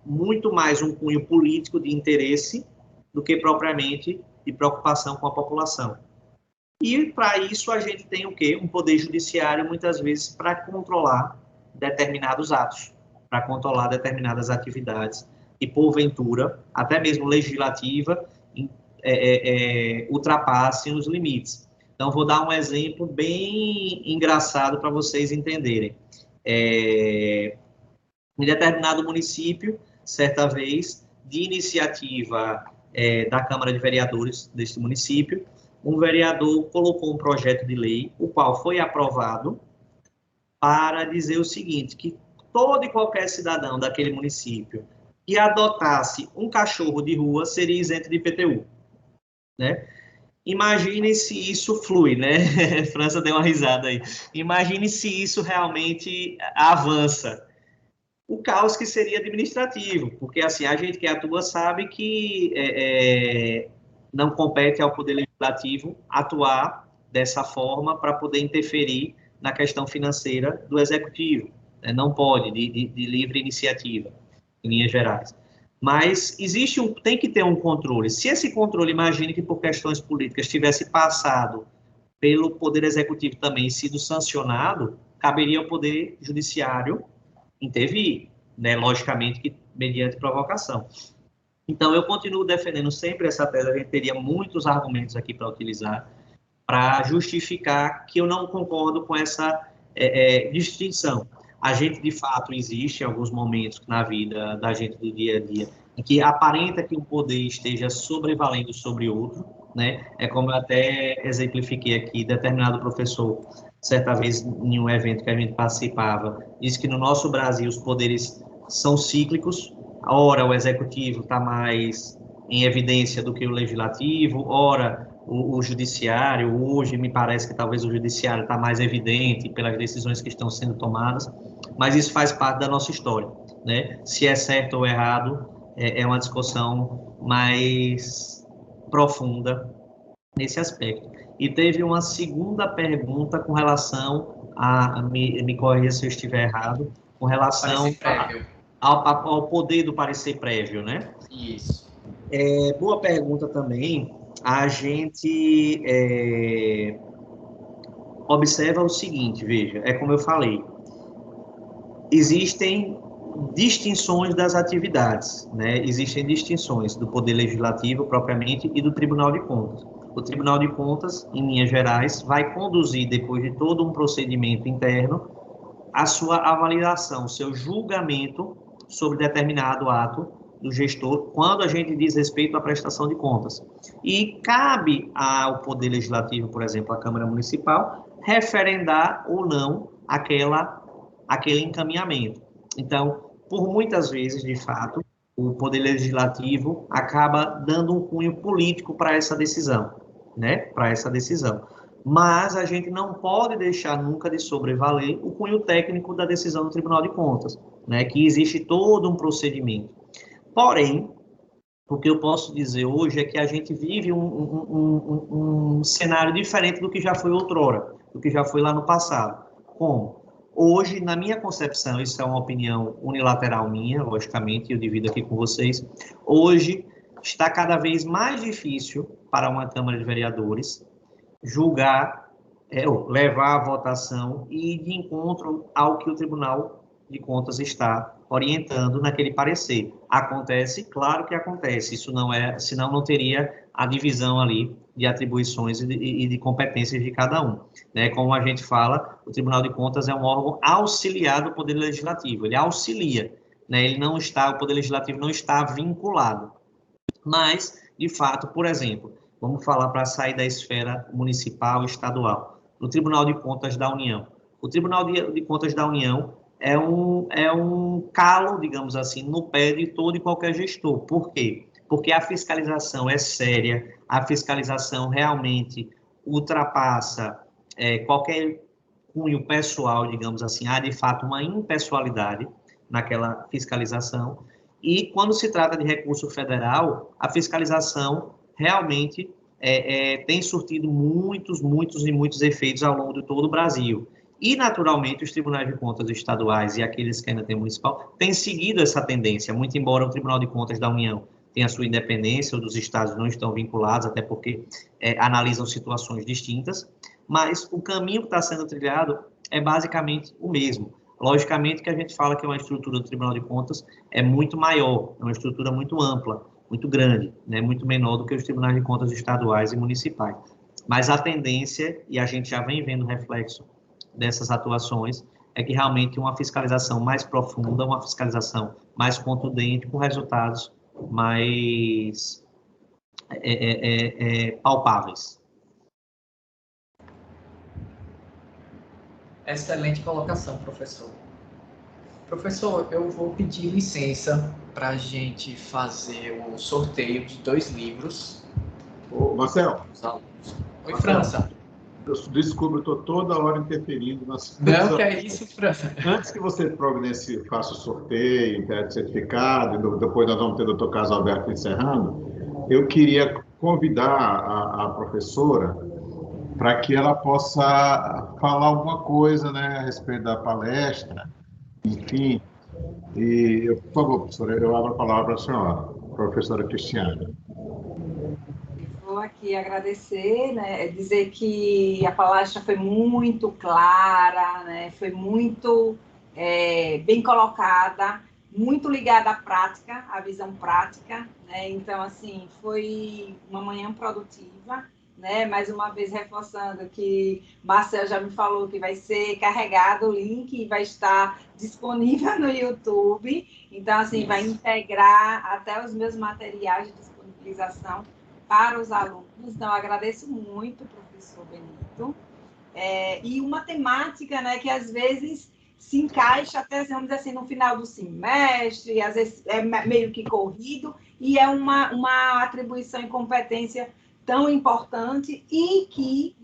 muito mais um cunho político de interesse do que propriamente de preocupação com a população. E para isso a gente tem o quê? Um poder judiciário, muitas vezes, para controlar determinados atos, para controlar determinadas atividades, e porventura, até mesmo legislativa, ultrapassem os limites. Então, vou dar um exemplo bem engraçado para vocês entenderem. Em determinado município, certa vez, de iniciativa da Câmara de Vereadores deste município, um vereador colocou um projeto de lei, o qual foi aprovado, para dizer o seguinte, que todo e qualquer cidadão daquele município que adotasse um cachorro de rua seria isento de IPTU, né? Imagine se isso flui, né? França deu uma risada aí. Imagine se isso realmente avança. O caos que seria administrativo, porque assim, a gente que atua sabe que não compete ao Poder Legislativo atuar dessa forma para poder interferir na questão financeira do Executivo. Né? Não pode, de livre iniciativa, em linhas gerais. Mas tem que ter um controle. Se esse controle, imagine que por questões políticas tivesse passado pelo Poder Executivo também e sido sancionado, caberia ao Poder Judiciário intervir. né? Logicamente que mediante provocação. Então, eu continuo defendendo sempre essa tese, a gente teria muitos argumentos aqui para utilizar, para justificar que eu não concordo com essa distinção. A gente, de fato, existe em alguns momentos na vida da gente do dia a dia, em que aparenta que um poder esteja sobrevalendo sobre outro, né? É como eu até exemplifiquei aqui, determinado professor, certa vez, em um evento que a gente participava, disse que no nosso Brasil os poderes são cíclicos. Ora, o executivo está mais em evidência do que o legislativo, ora, o judiciário, hoje me parece que talvez o judiciário está mais evidente pelas decisões que estão sendo tomadas, mas isso faz parte da nossa história, né? Se é certo ou errado, é uma discussão mais profunda nesse aspecto. E teve uma segunda pergunta com relação me corrija se eu estiver errado, com relação ao poder do parecer prévio, né? Isso. Boa pergunta também. A gente observa o seguinte, veja, é como eu falei, existem distinções das atividades, né? Existem distinções do Poder Legislativo, propriamente, e do Tribunal de Contas. O Tribunal de Contas, em linhas gerais, vai conduzir, depois de todo um procedimento interno, a sua avaliação, seu julgamento sobre determinado ato do gestor, quando a gente diz respeito à prestação de contas. E cabe ao Poder Legislativo, por exemplo, à Câmara Municipal, referendar ou não aquele encaminhamento. Então, por muitas vezes, de fato, o Poder Legislativo acaba dando um cunho político para essa decisão, né? Para essa decisão. Mas a gente não pode deixar nunca de sobrevaler o cunho técnico da decisão do Tribunal de Contas, né? Que existe todo um procedimento. Porém, o que eu posso dizer hoje é que a gente vive um cenário diferente do que já foi outrora, do que já foi lá no passado. Como? Hoje, na minha concepção, isso é uma opinião unilateral minha, logicamente, eu divido aqui com vocês, hoje está cada vez mais difícil para uma Câmara de Vereadores julgar, levar a votação e ir de encontro ao que o Tribunal de Contas está orientando naquele parecer. Acontece? Claro que acontece, isso não senão não teria a divisão ali de atribuições e de competências de cada um. Né? Como a gente fala, o Tribunal de Contas é um órgão auxiliar do Poder Legislativo, ele auxilia, né? O Poder Legislativo não está vinculado. Mas, de fato, por exemplo, vamos falar para sair da esfera municipal e estadual, no Tribunal de Contas da União. O Tribunal de Contas da União é um calo, digamos assim, no pé de todo e qualquer gestor. Por quê? Porque a fiscalização é séria, a fiscalização realmente ultrapassa qualquer cunho pessoal, digamos assim, há de fato uma impessoalidade naquela fiscalização. E quando se trata de recurso federal, a fiscalização realmente tem surtido muitos e muitos efeitos ao longo de todo o Brasil. E, naturalmente, os tribunais de contas estaduais e aqueles que ainda têm municipal têm seguido essa tendência, muito embora o Tribunal de Contas da União tenha sua independência, ou dos estados não estão vinculados, até porque analisam situações distintas, mas o caminho que está sendo trilhado é basicamente o mesmo. Logicamente que a gente fala que uma estrutura do Tribunal de Contas é muito maior, é uma estrutura muito ampla, muito grande, né, muito menor do que os tribunais de contas estaduais e municipais. Mas a tendência, e a gente já vem vendo reflexo dessas atuações, é que realmente uma fiscalização mais profunda, uma fiscalização mais contundente, com resultados mais palpáveis. Excelente colocação, professor. Professor, eu vou pedir licença para a gente fazer o sorteio de 2 livros. Ô, Marcelo. Oi, França. Desculpa, eu estou toda hora interferindo nas coisas. Não, que é isso, França. Antes que você providencie, faça o sorteio, entregue certificado, depois nós vamos ter o Dr. Carlos Alberto encerrando, eu queria convidar a professora para que ela possa falar alguma coisa, né, a respeito da palestra, enfim. E, por favor, professora, eu abro a palavra para a senhora, professora Cristiana. Vou aqui agradecer, né, dizer que a palestra foi muito clara, né, foi muito bem colocada, muito ligada à prática, à visão prática, né? Então, assim, foi uma manhã produtiva, né? Mais uma vez reforçando que Marcel já me falou que vai ser carregado o link e vai estar disponível no YouTube. Então, assim, vai integrar até os meus materiais de disponibilização para os alunos. Então, agradeço muito, professor Benito. E uma temática, né, que às vezes se encaixa até, vamos dizer assim, no final do semestre, às vezes é meio que corrido, e é uma atribuição e competência tão importante e que,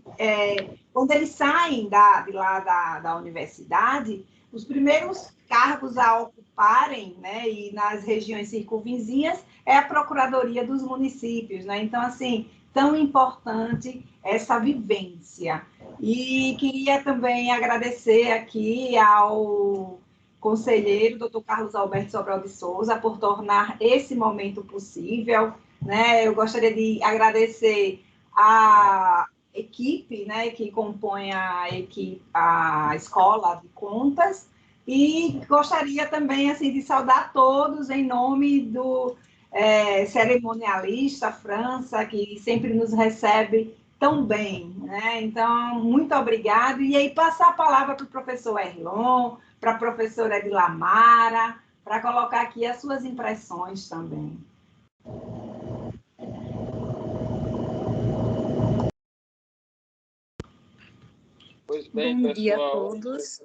quando eles saem de lá da universidade, os primeiros cargos a ocuparem, né, e nas regiões circunvizinhas, é a Procuradoria dos Municípios, né? Então, assim, tão importante essa vivência. E queria também agradecer aqui ao conselheiro, doutor Carlos Alberto Sobral de Souza, por tornar esse momento possível, né? Eu gostaria de agradecer a equipe, né, que compõe a Escola de Contas, e gostaria também, assim, de saudar todos em nome do cerimonialista França, que sempre nos recebe tão bem, né? Então, muito obrigado. E aí, passar a palavra para o professor Erlon, para a professora Edilamara, para colocar aqui as suas impressões também. Pois bem, bom pessoal. Dia a todos.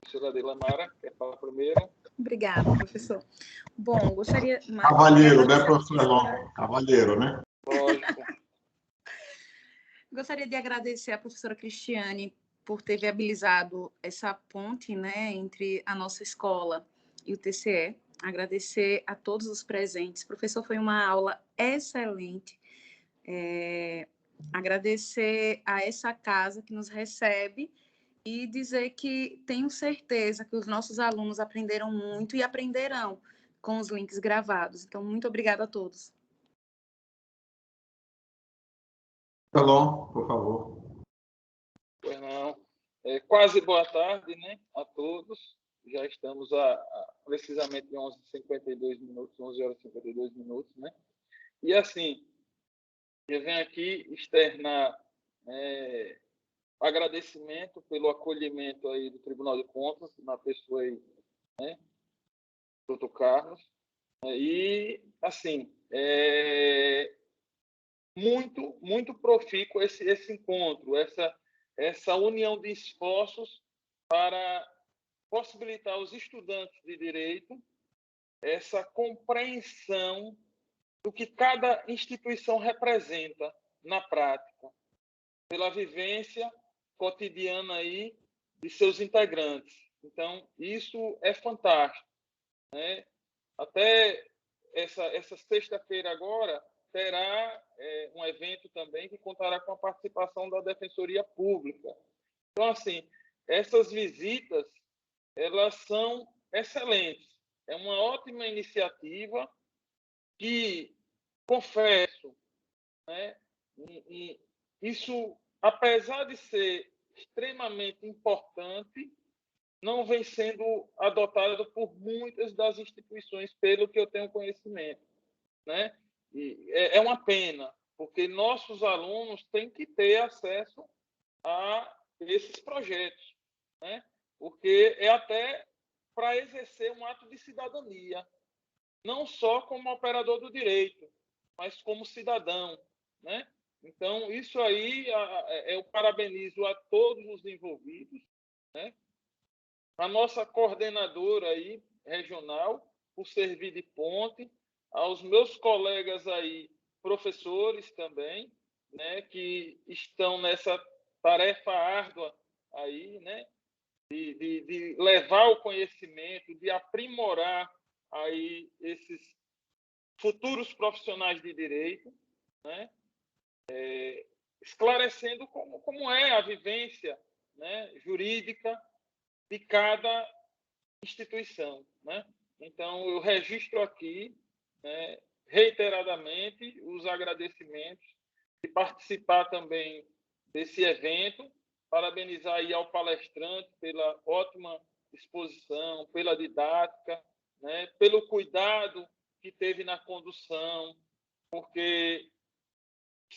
Professora Edilamara, quer falar primeiro? Obrigada, professor. Bom, gostaria... Cavalheiro, né, professor Erlon? Cavalheiro, né? Lógico. Gostaria de agradecer à professora Cristiane por ter viabilizado essa ponte, né, entre a nossa escola e o TCE. Agradecer a todos os presentes. Professor, foi uma aula excelente. Agradecer a essa casa que nos recebe e dizer que tenho certeza que os nossos alunos aprenderam muito e aprenderão com os links gravados. Então, muito obrigada a todos. Erlon, por favor. Pois não. Quase boa tarde, né, a todos. Já estamos precisamente em 11h52 minutos, 11h52 minutos, né? E assim, eu venho aqui externar agradecimento pelo acolhimento aí do Tribunal de Contas, na pessoa aí, né, do Dr. Carlos. E, assim, muito profícuo esse encontro, essa união de esforços para possibilitar aos estudantes de direito essa compreensão do que cada instituição representa na prática, pela vivência cotidiana aí de seus integrantes. Então, isso é fantástico, né? Até essa sexta-feira agora terá um evento também que contará com a participação da Defensoria Pública. Então, assim, essas visitas, elas são excelentes. É uma ótima iniciativa que, confesso, né, isso, apesar de ser extremamente importante, não vem sendo adotado por muitas das instituições, pelo que eu tenho conhecimento, né? E é uma pena, porque nossos alunos têm que ter acesso a esses projetos, né? Porque é até para exercer um ato de cidadania, não só como operador do direito, mas como cidadão, né? Então, isso aí eu parabenizo a todos os envolvidos, né? A nossa coordenadora aí, regional, por servir de ponte, aos meus colegas aí, professores também, né, que estão nessa tarefa árdua aí, né, de levar o conhecimento, de aprimorar aí esses futuros profissionais de direito, né, esclarecendo como é a vivência, né, jurídica de cada instituição, né? Então, eu registro aqui, né, reiteradamente os agradecimentos de participar também desse evento, parabenizar aí ao palestrante pela ótima exposição, pela didática, né, pelo cuidado que teve na condução, porque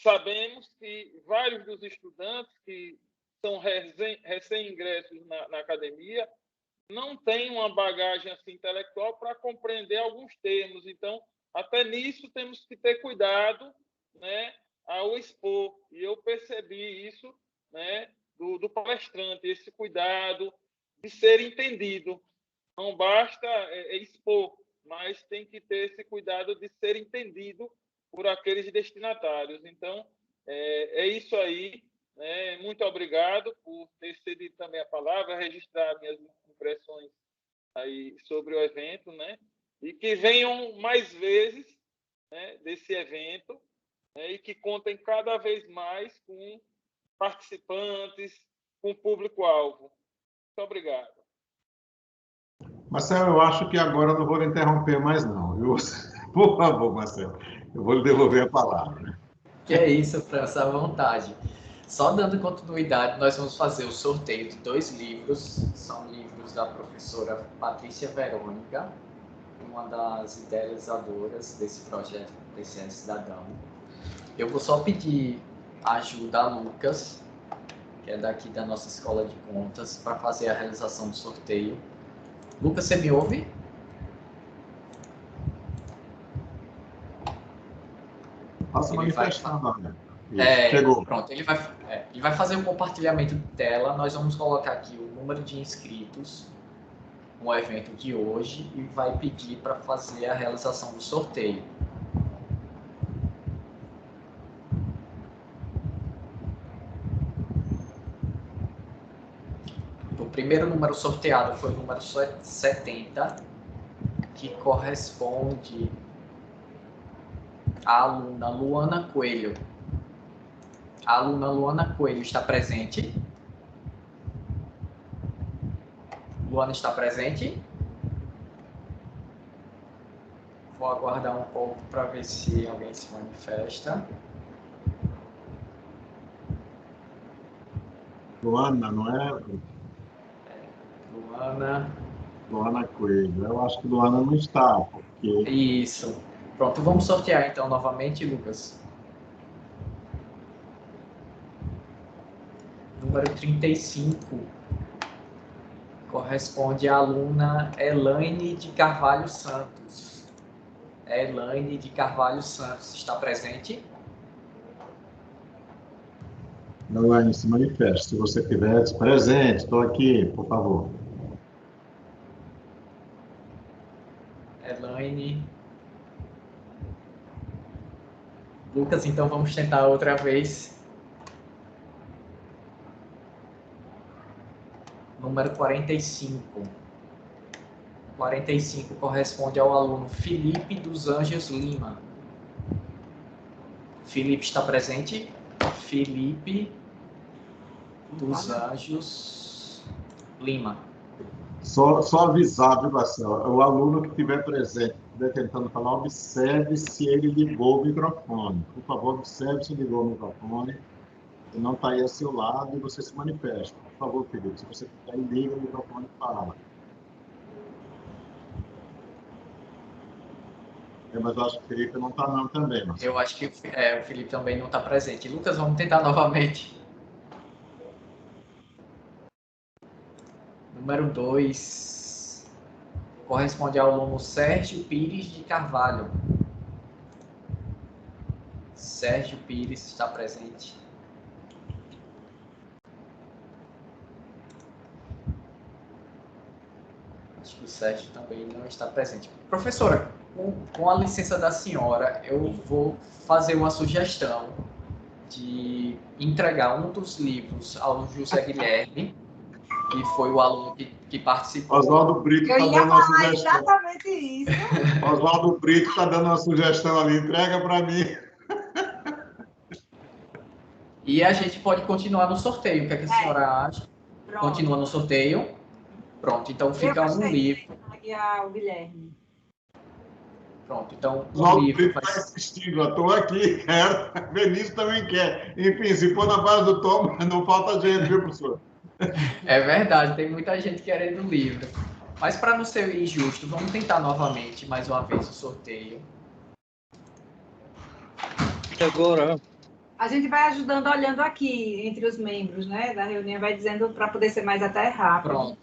sabemos que vários dos estudantes que são recém-ingressos na academia não têm uma bagagem assim, intelectual para compreender alguns termos. Então, até nisso temos que ter cuidado, né, ao expor. E eu percebi isso, né, do palestrante, esse cuidado de ser entendido. Não basta expor, mas tem que ter esse cuidado de ser entendido por aqueles destinatários. Então, é isso aí. Né? Muito obrigado por ter cedido também a palavra, registrar minhas impressões aí sobre o evento, né? E que venham mais vezes, né, desse evento, né, e que contem cada vez mais com participantes, com público-alvo. Muito obrigado. Marcelo, eu acho que agora eu não vou lhe interromper mais, não, viu? Por favor, Marcelo, eu vou lhe devolver a palavra. Que é isso, França, à vontade. Só dando continuidade, nós vamos fazer o sorteio de 2 livros. São livros da professora Patrícia Verônica, uma das idealizadoras desse projeto TCE Cidadão. Eu vou só pedir ajuda a Lucas, que é daqui da nossa escola de contas, para fazer a realização do sorteio. Lucas, você me ouve? Faça manifestando, olha. Chegou. Pronto, ele vai fazer um compartilhamento de tela. Nós vamos colocar aqui o número de inscritos no evento de hoje e vai pedir para fazer a realização do sorteio. O primeiro número sorteado foi o número 70, que corresponde à aluna Luana Coelho. A aluna Luana Coelho está presente? Luana está presente? Vou aguardar um pouco para ver se alguém se manifesta. Luana, não é? Luana Coelho. Eu acho que Luana não está, porque... Isso. Pronto, vamos sortear então novamente, Lucas. Número 35 corresponde à aluna Elaine de Carvalho Santos. Elaine de Carvalho Santos está presente? Elaine, se manifeste. Se você estiver presente, estou aqui, por favor. Elaine. Lucas, então vamos tentar outra vez. Número 45. 45 corresponde ao aluno Felipe dos Anjos Lima. Felipe está presente? Felipe dos Anjos Lima. Só avisar, viu, Marcelo? O aluno que estiver presente, estiver tentando falar, observe se ele ligou o microfone. Por favor, observe se ligou o microfone. Se não está aí ao seu lado, e você se manifesta. Por favor, Felipe, se você está aí, liga o microfone e fala. Mas eu acho que o Felipe não está não também. Mas... Eu acho que o Felipe também não está presente. Lucas, vamos tentar novamente. Número 2 corresponde ao aluno Sérgio Pires de Carvalho. Sérgio Pires está presente. Acho que o Sérgio também não está presente. Professora, com a licença da senhora, eu vou fazer uma sugestão de entregar um dos livros ao José Guilherme, que foi o aluno que participou. Oswaldo Brito está dando uma sugestão. Exatamente isso. Oswaldo Brito está dando uma sugestão ali, entrega para mim. E a gente pode continuar no sorteio. O que, é que a senhora acha? Pronto. Continua no sorteio? Pronto, então fica um livro. O Guilherme. Pronto, então o livro está assistindo, estou aqui, quero. Benício também quer. Enfim, se for na base do Tom, não falta gente, viu, professor? É verdade, tem muita gente querendo o livro. Mas para não ser injusto, vamos tentar novamente, mais uma vez, o sorteio. Agora, A gente vai ajudando, olhando aqui entre os membros, né, da reunião, vai dizendo para poder ser mais até rápido.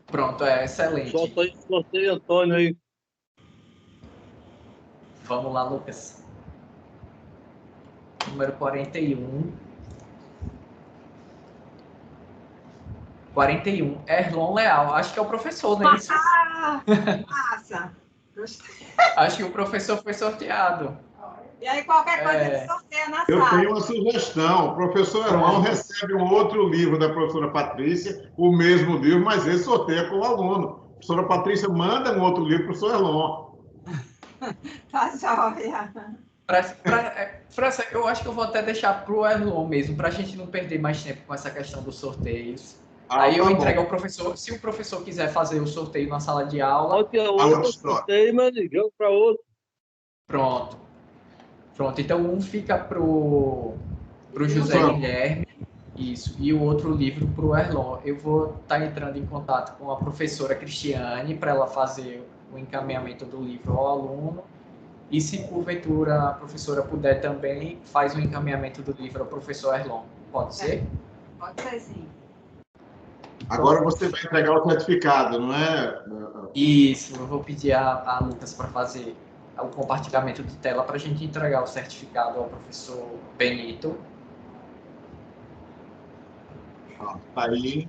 Pronto, é excelente. sorteio Antônio aí. Vamos lá, Lucas. Número 41. 41, Erlon Leal. Acho que é o professor, né? Massa! Acho que o professor foi sorteado. E aí, qualquer coisa, ele sorteia na Eu sala. tenho uma sugestão. O professor Erlon recebe um outro livro da professora Patrícia, o mesmo livro, mas ele sorteia com o aluno. A professora Patrícia manda um outro livro para o professor Erlon. Tá joia. França, eu acho que eu vou até deixar para o Erlon mesmo, para a gente não perder mais tempo com essa questão dos sorteios. Aí eu entrego ao professor. Se o professor quiser fazer o sorteio na sala de aula... Outro sorteio, mas jogo para outro. Pronto. Então um fica pro José Guilherme, isso, e o outro livro pro Erlon. Eu vou estar entrando em contato com a professora Cristiane para ela fazer o encaminhamento do livro ao aluno. E se porventura a professora puder também, faz o encaminhamento do livro ao professor Erlon. Pode ser? Pode ser, sim. Agora você vai entregar o certificado, não é? Isso, eu vou pedir a Lucas para fazer o compartilhamento de tela para a gente entregar o certificado ao professor Benito. Está aí.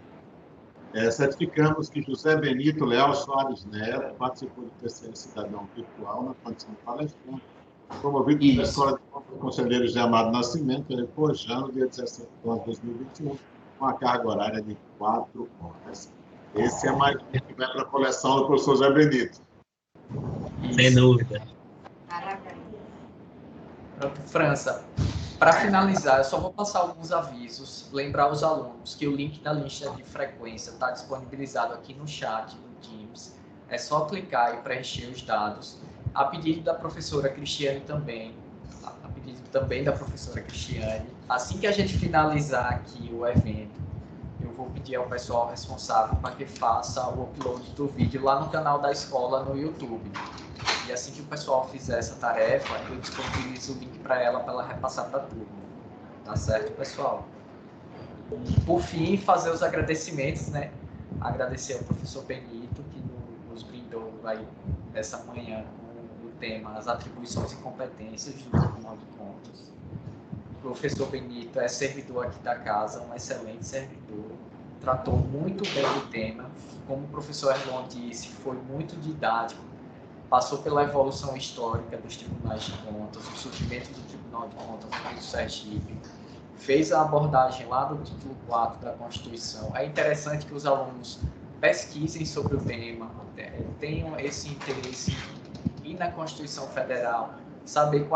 Certificamos que José Benito Leal Soares Neto participou do TCE Cidadão Virtual na condição de palestrante, promovido pela Escola de Conselheiros de Amado Nascimento, em Pojano, dia 17 de março de 2021, com a carga horária de 4 horas. Esse é mais um que vai para a coleção do professor José Benito. Sem dúvida. Parabéns. Pronto, França. Para finalizar, eu só vou passar alguns avisos, lembrar os alunos que o link da lista de frequência está disponibilizado aqui no chat do Teams. É só clicar e preencher os dados. A pedido da professora Cristiane também, da professora Cristiane, assim que a gente finalizar aqui o evento, eu vou pedir ao pessoal responsável para que faça o upload do vídeo lá no canal da escola no YouTube. E assim que o pessoal fizer essa tarefa, eu disponibilizo o link para ela repassar para a turma. Tá certo, pessoal? E, por fim, fazer os agradecimentos, né? Agradecer ao professor Benito, que nos brindou aí essa manhã com o tema As Atribuições e Competências do Tribunal de Contas. O professor Benito é servidor aqui da casa, um excelente servidor. Tratou muito bem o tema. Como o professor Erlon disse, foi muito didático. Passou pela evolução histórica dos tribunais de contas, o surgimento do Tribunal de Contas do Sergipe, fez a abordagem lá do título 4 da Constituição. É interessante que os alunos pesquisem sobre o tema, tenham esse interesse em ir na Constituição Federal, saber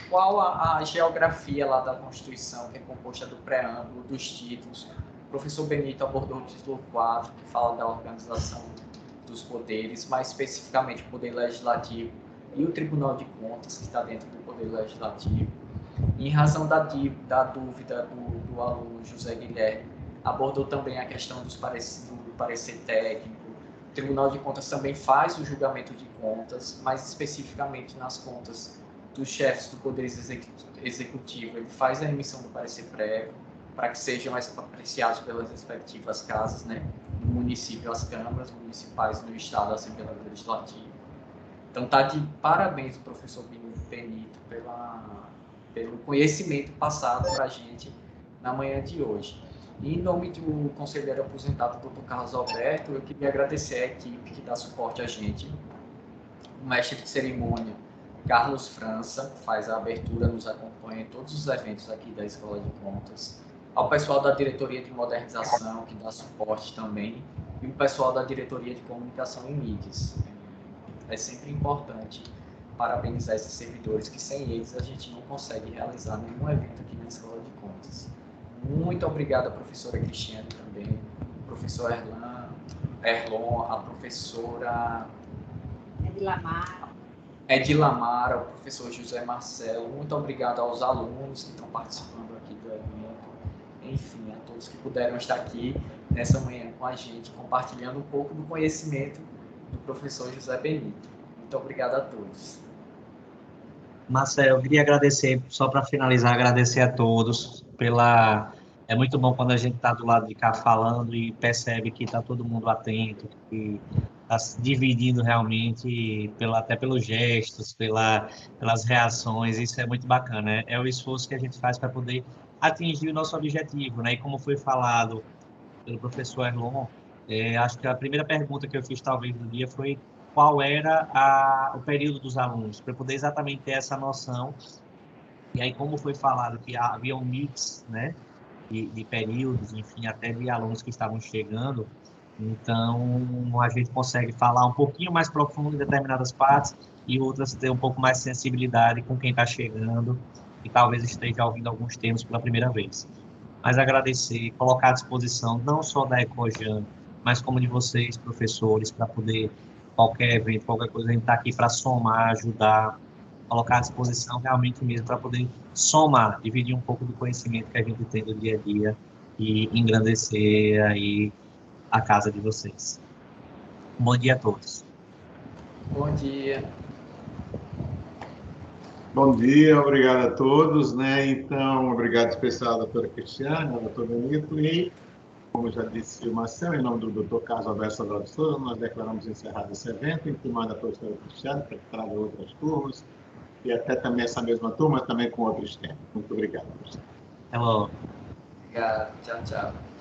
qual a geografia lá da Constituição, que é composta do preâmbulo, dos títulos. O professor Benito abordou o título 4, que fala da organização dos poderes, mais especificamente o Poder Legislativo e o Tribunal de Contas, que está dentro do Poder Legislativo. Em razão da dúvida do aluno José Guilherme, abordou também a questão do parecer técnico. O Tribunal de Contas também faz o julgamento de contas, mais especificamente nas contas dos chefes do Poder Executivo. Ele faz a emissão do parecer prévio, para que sejam apreciados pelas respectivas casas, né? No município, as câmaras municipais, no Estado, a Assembleia Legislativa. Então, está de parabéns o professor Benito pelo conhecimento passado para a gente na manhã de hoje. E, em nome do conselheiro aposentado, Dr. Carlos Alberto, eu queria agradecer a equipe que dá suporte a gente. O mestre de cerimônia, Carlos França, que faz a abertura, nos acompanha em todos os eventos aqui da Escola de Contas. Ao pessoal da Diretoria de Modernização, que dá suporte também, e o pessoal da Diretoria de Comunicação e Mídias. É sempre importante parabenizar esses servidores, que sem eles a gente não consegue realizar nenhum evento aqui na Escola de Contas. Muito obrigado à professora Cristiane também, ao professor Erlon, a professora Edilamara, o professor José Marcelo. Muito obrigado aos alunos que estão participando aqui do evento. enfim, a todos que puderam estar aqui nessa manhã com a gente, compartilhando um pouco do conhecimento do professor José Benito. Muito obrigado a todos. Marcelo, eu queria agradecer, só para finalizar, agradecer a todos pela... É muito bom quando a gente está do lado de cá falando e percebe que está todo mundo atento, que está se dividindo realmente, até pelos gestos, pelas reações, isso é muito bacana. É o esforço que a gente faz para poder atingir o nosso objetivo, né? E como foi falado pelo professor Erlon, acho que a primeira pergunta que eu fiz, talvez, no dia foi qual era o período dos alunos, para poder exatamente ter essa noção. E aí, como foi falado que havia um mix, né, de períodos, enfim, até de alunos que estavam chegando, então a gente consegue falar um pouquinho mais profundo em determinadas partes e outras ter um pouco mais de sensibilidade com quem está chegando e talvez esteja ouvindo alguns termos pela primeira vez. Mas agradecer, colocar à disposição não só da Ecojan, mas como de vocês, professores, para poder, qualquer evento, qualquer coisa, a gente está aqui para somar, ajudar, colocar à disposição realmente mesmo para poder somar, dividir um pouco do conhecimento que a gente tem do dia a dia e engrandecer aí a casa de vocês. Bom dia a todos. Bom dia. Bom dia, obrigado a todos, né? Então, obrigado especial à doutora Cristiane, ao doutor Benito e, como já disse o Marcelo, em nome do doutor Carlos Alberto Sadal de Souza, nós declaramos encerrado esse evento, intimando a professora Cristiane para que traga outras turmas e até também essa mesma turma, também com outros temas. Muito obrigado, professor. Até logo. Obrigado. Tchau, tchau.